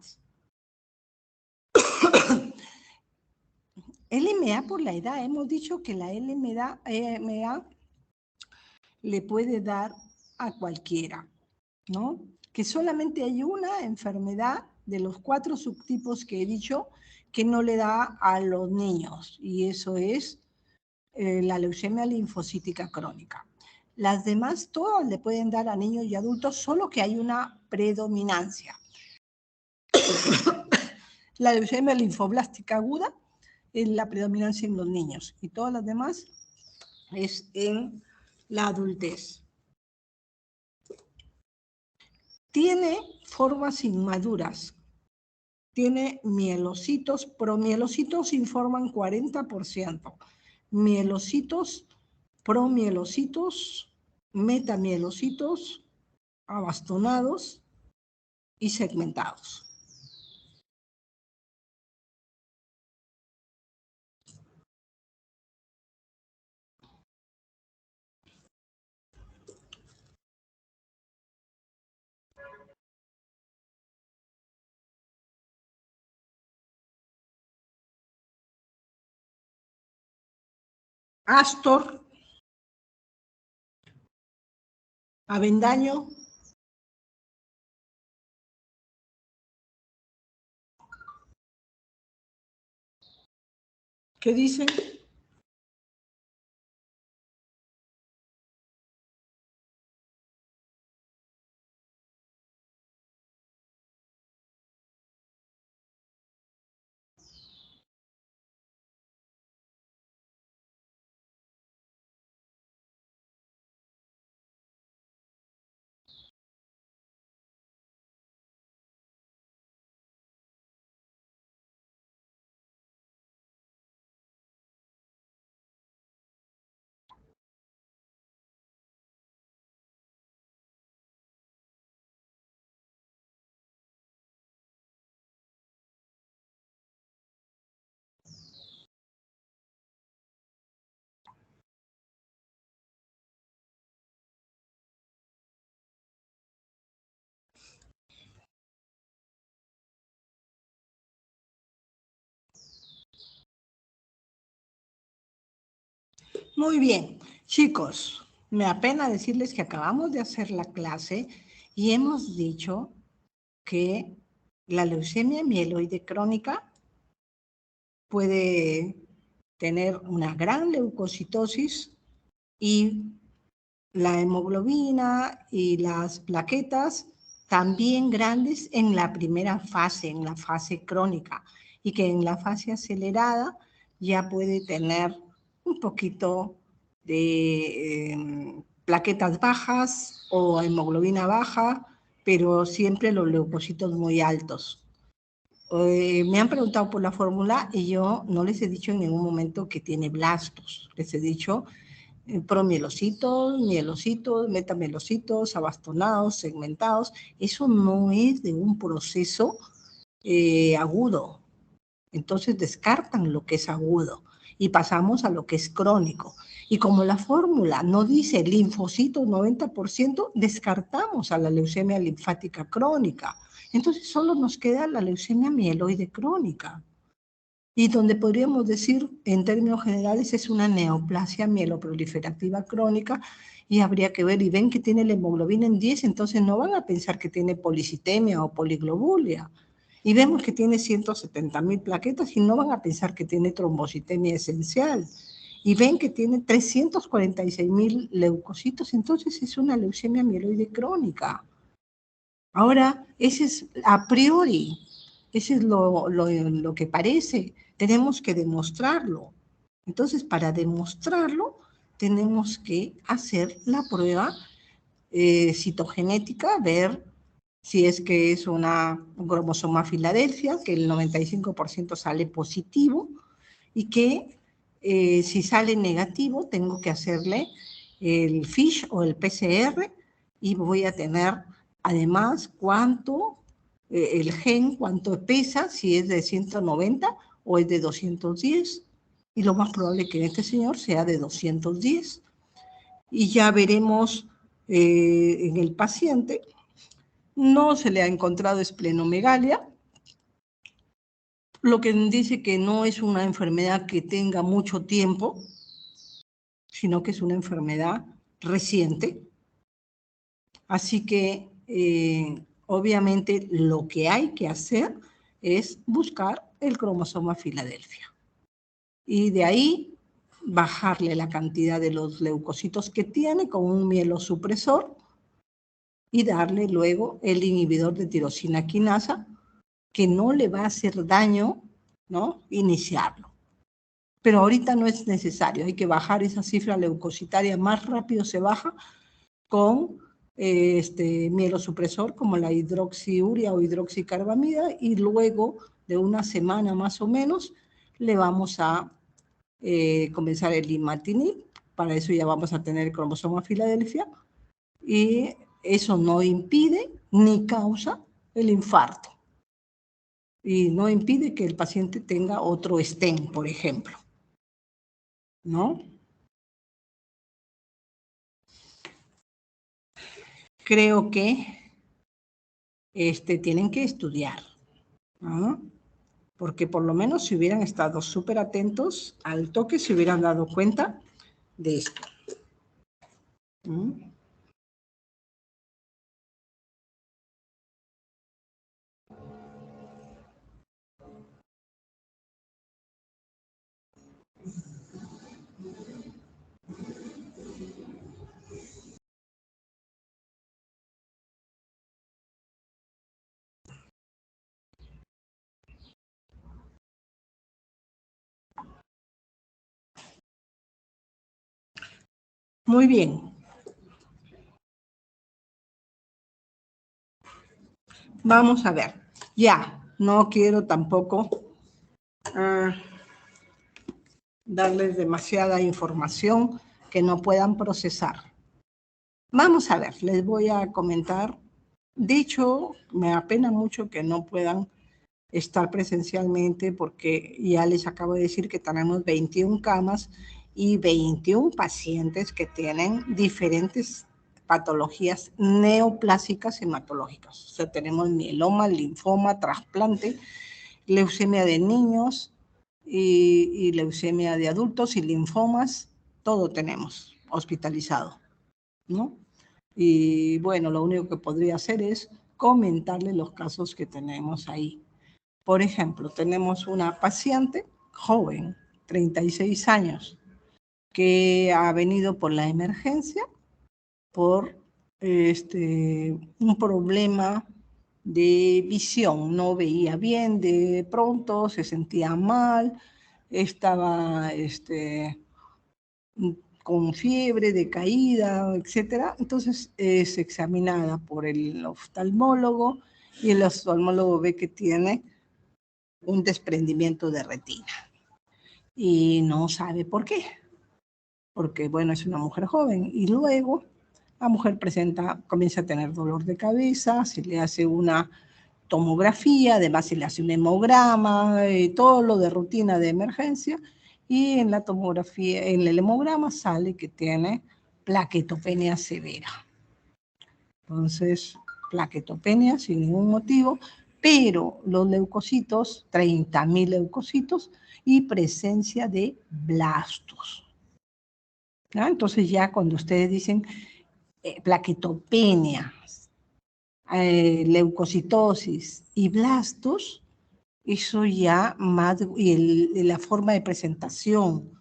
LMA por la edad. Hemos dicho que la LMA le puede dar a cualquiera, ¿no? Que solamente hay una enfermedad de los 4 subtipos que he dicho que no le da a los niños, y eso es la leucemia linfocítica crónica. Las demás todas le pueden dar a niños y adultos, solo que hay una predominancia. La leucemia linfoblástica aguda es la predominancia en los niños y todas las demás es en la adultez. Tiene formas inmaduras, tiene mielocitos, promielocitos informan 40%, mielocitos, promielocitos, metamielocitos, abastonados y segmentados. Astor, Avendaño, ¿qué dicen? Muy bien, chicos, me apena decirles que acabamos de hacer la clase y hemos dicho que la leucemia mieloide crónica puede tener una gran leucocitosis y la hemoglobina y las plaquetas también grandes en la primera fase, en la fase crónica, y que en la fase acelerada ya puede tener un poquito de plaquetas bajas o hemoglobina baja, pero siempre los leucocitos muy altos. Me han preguntado por la fórmula y yo no les he dicho en ningún momento que tiene blastos. Les he dicho promielocitos, mielocitos, metamelocitos, abastonados, segmentados. Eso no es de un proceso agudo. Entonces descartan lo que es agudo y pasamos a lo que es crónico. Y como la fórmula no dice linfocitos 90%, descartamos a la leucemia linfática crónica. Entonces solo nos queda la leucemia mieloide crónica. Y donde podríamos decir, en términos generales, es una neoplasia mieloproliferativa crónica y habría que ver, y ven que tiene la hemoglobina en 10, entonces no van a pensar que tiene policitemia o poliglobulia. Y vemos que tiene 170.000 plaquetas y no van a pensar que tiene trombocitemia esencial. Y ven que tiene 346.000 leucocitos, entonces es una leucemia mieloide crónica. Ahora, ese es a priori, ese es lo que parece. Tenemos que demostrarlo. Entonces, para demostrarlo, tenemos que hacer la prueba citogenética, ver si es que es un cromosoma Filadelfia, que el 95% sale positivo, y que si sale negativo, tengo que hacerle el FISH o el PCR, y voy a tener además cuánto, el gen, cuánto pesa, si es de 190 o es de 210, y lo más probable es que en este señor sea de 210. Y ya veremos en el paciente, no se le ha encontrado esplenomegalia, lo que dice que no es una enfermedad que tenga mucho tiempo, sino que es una enfermedad reciente. Así que, obviamente, lo que hay que hacer es buscar el cromosoma Filadelfia. Y de ahí bajarle la cantidad de los leucocitos que tiene con un mielosupresor y darle luego el inhibidor de tirosina quinasa, que no le va a hacer daño, ¿no?, iniciarlo. Pero ahorita no es necesario, hay que bajar esa cifra leucocitaria, más rápido se baja con mielosupresor como la hidroxiuria o hidroxicarbamida, y luego de una semana más o menos le vamos a comenzar el imatinib. Para eso ya vamos a tener el cromosoma Filadelfia, y eso no impide ni causa el infarto. Y no impide que el paciente tenga otro stent, por ejemplo, ¿no? Creo que tienen que estudiar, ¿no? Porque por lo menos si hubieran estado súper atentos al toque, se hubieran dado cuenta de esto. ¿Mm? Muy bien. Vamos a ver. Ya, no quiero tampoco darles demasiada información que no puedan procesar. Vamos a ver, les voy a comentar. De hecho, me apena mucho que no puedan estar presencialmente, porque ya les acabo de decir que tenemos 21 camas y 21 pacientes que tienen diferentes patologías neoplásicas hematológicas. O sea, tenemos mieloma, linfoma, trasplante, leucemia de niños y leucemia de adultos y linfomas todo tenemos hospitalizado, ¿no? Y bueno, lo único que podría hacer es comentarle los casos que tenemos ahí. Por ejemplo, tenemos una paciente joven, 36 años, que ha venido por la emergencia por un problema de visión, no veía bien, de pronto se sentía mal, estaba con fiebre, decaída, etcétera. Entonces es examinada por el oftalmólogo y el oftalmólogo ve que tiene un desprendimiento de retina y no sabe por qué, porque bueno, es una mujer joven y luego la mujer comienza a tener dolor de cabeza, se le hace una tomografía, además se le hace un hemograma, todo lo de rutina de emergencia, y en la tomografía, en el hemograma sale que tiene plaquetopenia severa. Entonces, plaquetopenia sin ningún motivo, pero los leucocitos, 30.000 leucocitos y presencia de blastos. ¿No? Entonces ya cuando ustedes dicen plaquetopenia, leucocitosis y blastos, eso ya más, y la forma de presentación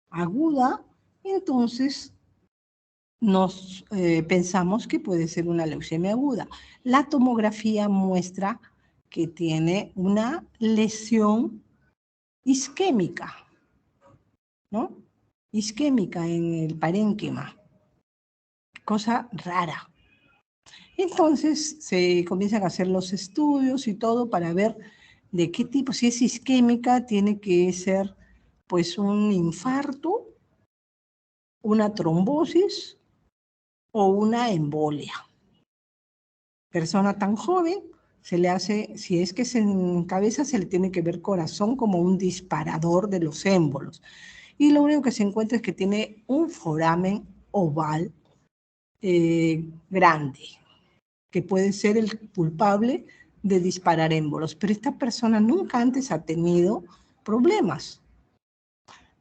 aguda, entonces nos pensamos que puede ser una leucemia aguda. La tomografía muestra que tiene una lesión isquémica, ¿no? Isquémica en el parénquima, cosa rara. Entonces se comienzan a hacer los estudios y todo para ver de qué tipo, si es isquémica, tiene que ser pues un infarto, una trombosis o una embolia. Persona tan joven, se le hace, si es que se encabeza, se le tiene que ver corazón como un disparador de los émbolos. Y lo único que se encuentra es que tiene un foramen oval grande, que puede ser el culpable de disparar émbolos. Pero esta persona nunca antes ha tenido problemas.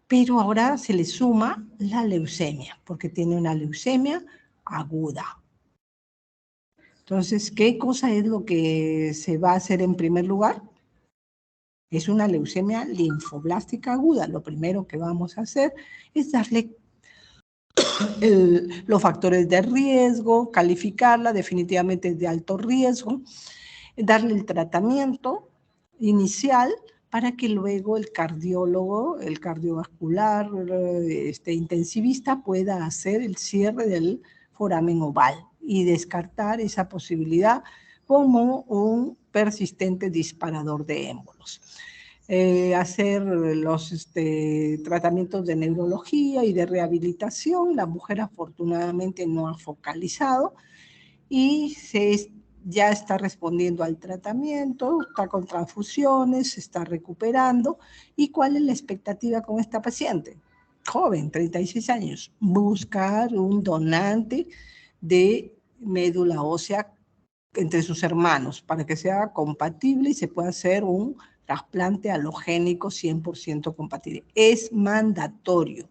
Pero ahora se le suma la leucemia, porque tiene una leucemia aguda. Entonces, ¿qué cosa es lo que se va a hacer en primer lugar? Es una leucemia linfoblástica aguda. Lo primero que vamos a hacer es darle los factores de riesgo, calificarla definitivamente de alto riesgo, darle el tratamiento inicial para que luego el cardiólogo, el cardiovascular, intensivista pueda hacer el cierre del foramen oval y descartar esa posibilidad como un persistente disparador de émbolos. Hacer los tratamientos de neurología y de rehabilitación. La mujer afortunadamente no ha focalizado y ya está respondiendo al tratamiento, está con transfusiones, se está recuperando. ¿Y cuál es la expectativa con esta paciente? Joven, 36 años, buscar un donante de médula ósea entre sus hermanos para que sea compatible y se pueda hacer un trasplante halogénico 100% compatible. Es mandatorio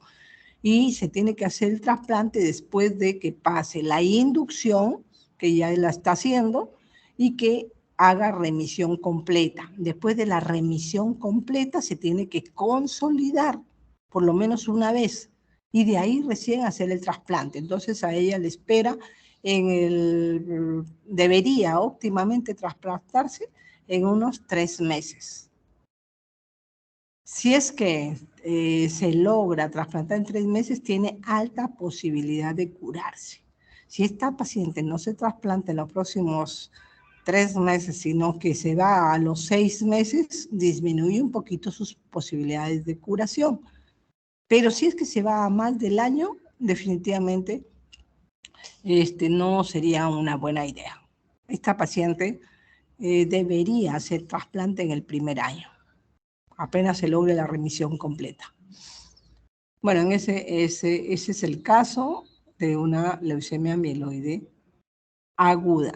y se tiene que hacer el trasplante después de que pase la inducción, que ya la está haciendo, y que haga remisión completa. Después de la remisión completa se tiene que consolidar por lo menos una vez y de ahí recién hacer el trasplante. Entonces a ella le espera debería óptimamente trasplantarse en unos 3 meses. Si es que se logra trasplantar en 3 meses, tiene alta posibilidad de curarse. Si esta paciente no se trasplanta en los próximos 3 meses, sino que se va a los 6 meses, disminuye un poquito sus posibilidades de curación. Pero si es que se va a más del año, definitivamente no sería una buena idea. Esta paciente debería hacer trasplante en el primer año, apenas se logre la remisión completa. Bueno, ese es el caso de una leucemia mieloide aguda,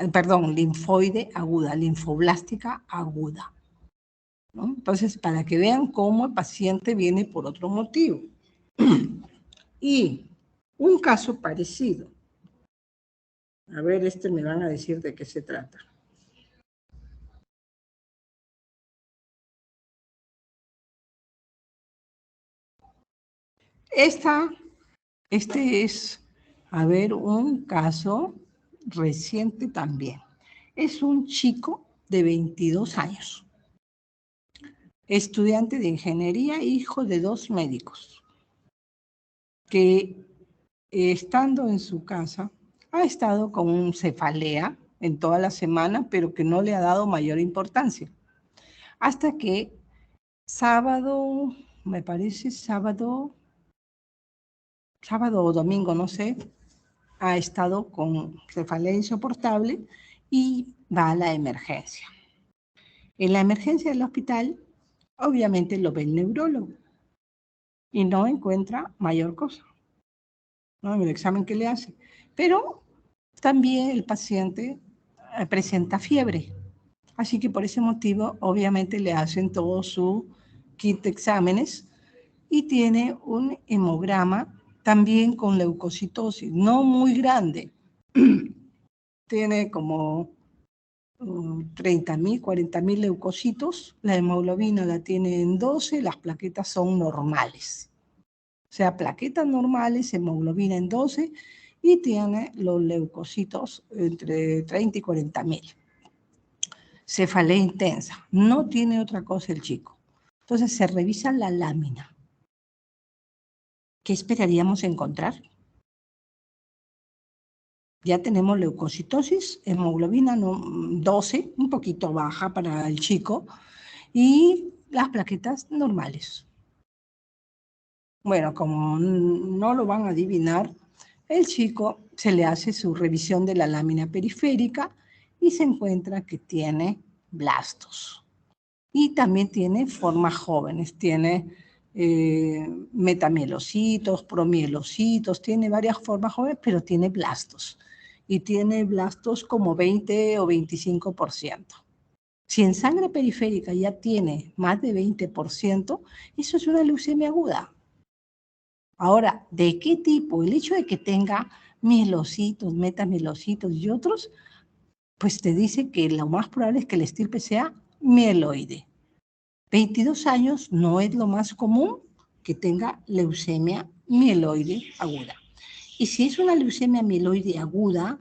linfoide aguda, linfoblástica aguda, ¿no? Entonces, para que vean cómo el paciente viene por otro motivo. Y un caso parecido. A ver, me van a decir de qué se trata. Este es, a ver, un caso reciente también. Es un chico de 22 años, estudiante de ingeniería, hijo de 2 médicos, que estando en su casa ha estado con cefalea en toda la semana, pero que no le ha dado mayor importancia. Hasta que sábado, me parece sábado o domingo, no sé, ha estado con cefalea insoportable y va a la emergencia. En la emergencia del hospital, obviamente lo ve el neurólogo y no encuentra mayor cosa, ¿no? En el examen que le hace. Pero también el paciente presenta fiebre. Así que por ese motivo, obviamente le hacen todo su kit de exámenes y tiene un hemograma también con leucocitosis, no muy grande. Tiene como 30.000, 40.000 leucocitos, la hemoglobina la tiene en 12, las plaquetas son normales. O sea, plaquetas normales, hemoglobina en 12 y tiene los leucocitos entre 30 y 40.000. Cefalea intensa, no tiene otra cosa el chico. Entonces se revisa la lámina. ¿Qué esperaríamos encontrar? Ya tenemos leucocitosis, hemoglobina 12, un poquito baja para el chico, y las plaquetas normales. Bueno, como no lo van a adivinar, el chico se le hace su revisión de la lámina periférica y se encuentra que tiene blastos. Y también tiene formas jóvenes, tiene metamielocitos, promielocitos, tiene varias formas jóvenes, pero tiene blastos. Y tiene blastos como 20 o 25%. Si en sangre periférica ya tiene más de 20%, eso es una leucemia aguda. Ahora, ¿de qué tipo? El hecho de que tenga mielocitos, metamielocitos y otros, pues te dice que lo más probable es que el estirpe sea mieloide. 22 años no es lo más común que tenga leucemia mieloide aguda. Y si es una leucemia mieloide aguda,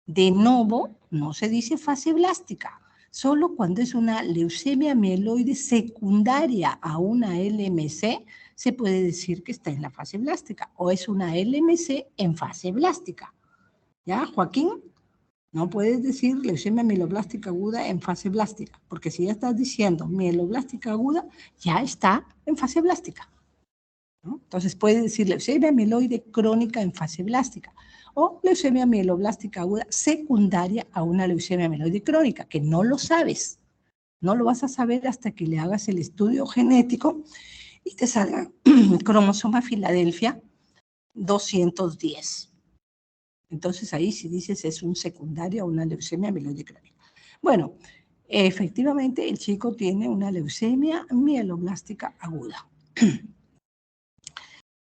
de nuevo, no se dice fase blástica, solo cuando es una leucemia mieloide secundaria a una LMC, se puede decir que está en la fase blástica, o es una LMC en fase blástica. ¿Ya, Joaquín? No puedes decir leucemia mieloblástica aguda en fase blástica, porque si ya estás diciendo mieloblástica aguda, ya está en fase blástica, ¿no? Entonces puedes decir leucemia mieloide crónica en fase blástica o leucemia mieloblástica aguda secundaria a una leucemia mieloide crónica, que no lo sabes. No lo vas a saber hasta que le hagas el estudio genético y te salga cromosoma Filadelfia 210. Entonces ahí si dices es un secundario a una leucemia mieloide crónica. Bueno, efectivamente el chico tiene una leucemia mieloblástica aguda.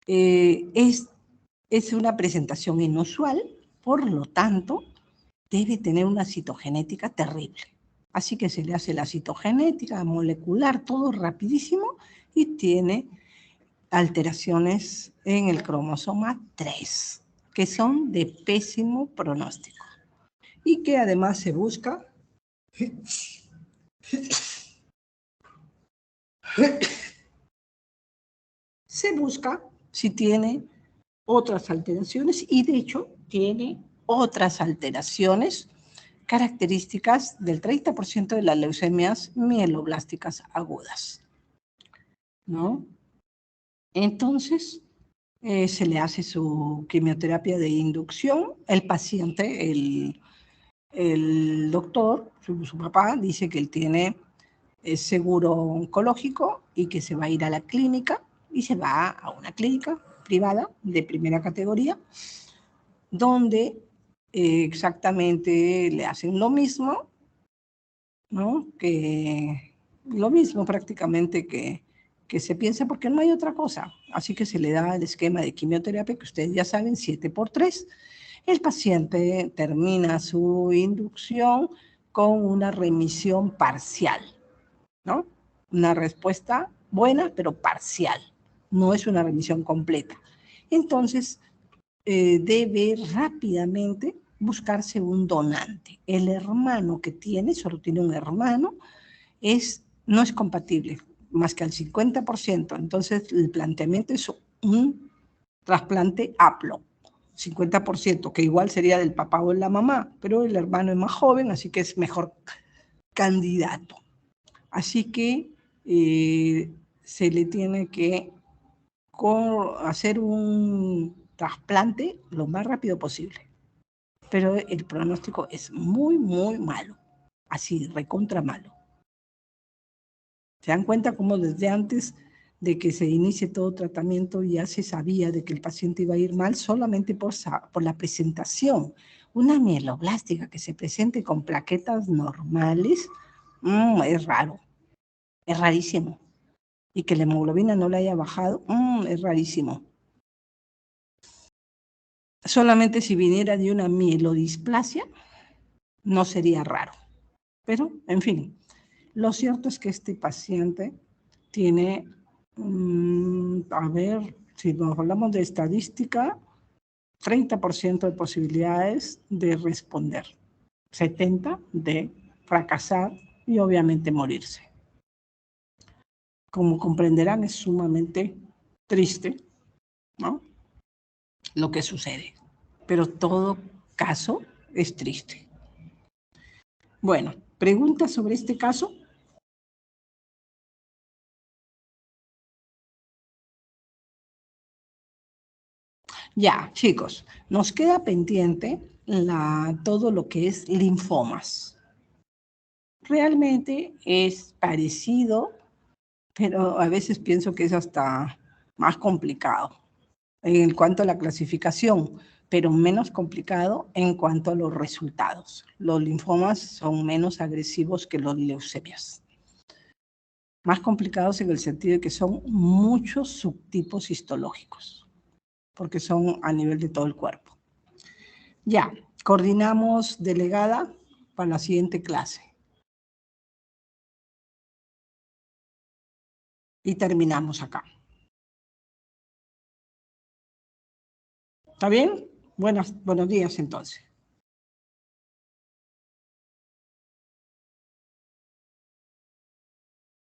Es una presentación inusual, por lo tanto, debe tener una citogenética terrible. Así que se le hace la citogenética molecular, todo rapidísimo, y tiene alteraciones en el cromosoma 3, que son de pésimo pronóstico. Y que además se busca si tiene otras alteraciones y de hecho tiene otras alteraciones características del 30% de las leucemias mieloblásticas agudas, ¿no? Entonces, se le hace su quimioterapia de inducción. El paciente, el doctor, su papá, dice que él tiene seguro oncológico y que se va a ir a la clínica y se va a una clínica privada de primera categoría donde exactamente le hacen lo mismo, ¿no? Que lo mismo prácticamente que que se piensa porque no hay otra cosa. Así que se le da el esquema de quimioterapia que ustedes ya saben, 7×3. El paciente termina su inducción con una remisión parcial, ¿no? Una respuesta buena, pero parcial. No es una remisión completa. Entonces, debe rápidamente buscarse un donante. El hermano que tiene, solo tiene un hermano, no es compatible más que al 50%. Entonces, el planteamiento es un trasplante haplo, 50%, que igual sería del papá o de la mamá, pero el hermano es más joven, así que es mejor candidato. Así que se le tiene que hacer un trasplante lo más rápido posible. Pero el pronóstico es muy, muy malo. Así, recontra malo. ¿Se dan cuenta cómo desde antes de que se inicie todo tratamiento ya se sabía de que el paciente iba a ir mal solamente por la presentación? Una mieloblástica que se presente con plaquetas normales, es raro, es rarísimo. Y que la hemoglobina no le haya bajado, es rarísimo. Solamente si viniera de una mielodisplasia, no sería raro. Pero, en fin, lo cierto es que este paciente tiene, a ver, si nos hablamos de estadística, 30% de posibilidades de responder, 70% de fracasar y obviamente morirse. Como comprenderán, es sumamente triste, ¿no?, lo que sucede. Pero todo caso es triste. Bueno, ¿preguntas sobre este caso? Ya, chicos, nos queda pendiente todo lo que es linfomas. Realmente es parecido, pero a veces pienso que es hasta más complicado en cuanto a la clasificación, pero menos complicado en cuanto a los resultados. Los linfomas son menos agresivos que los leucemias. Más complicados en el sentido de que son muchos subtipos histológicos, porque son a nivel de todo el cuerpo. Ya, coordinamos delegada para la siguiente clase. Y terminamos acá. ¿Está bien? Buenos días entonces.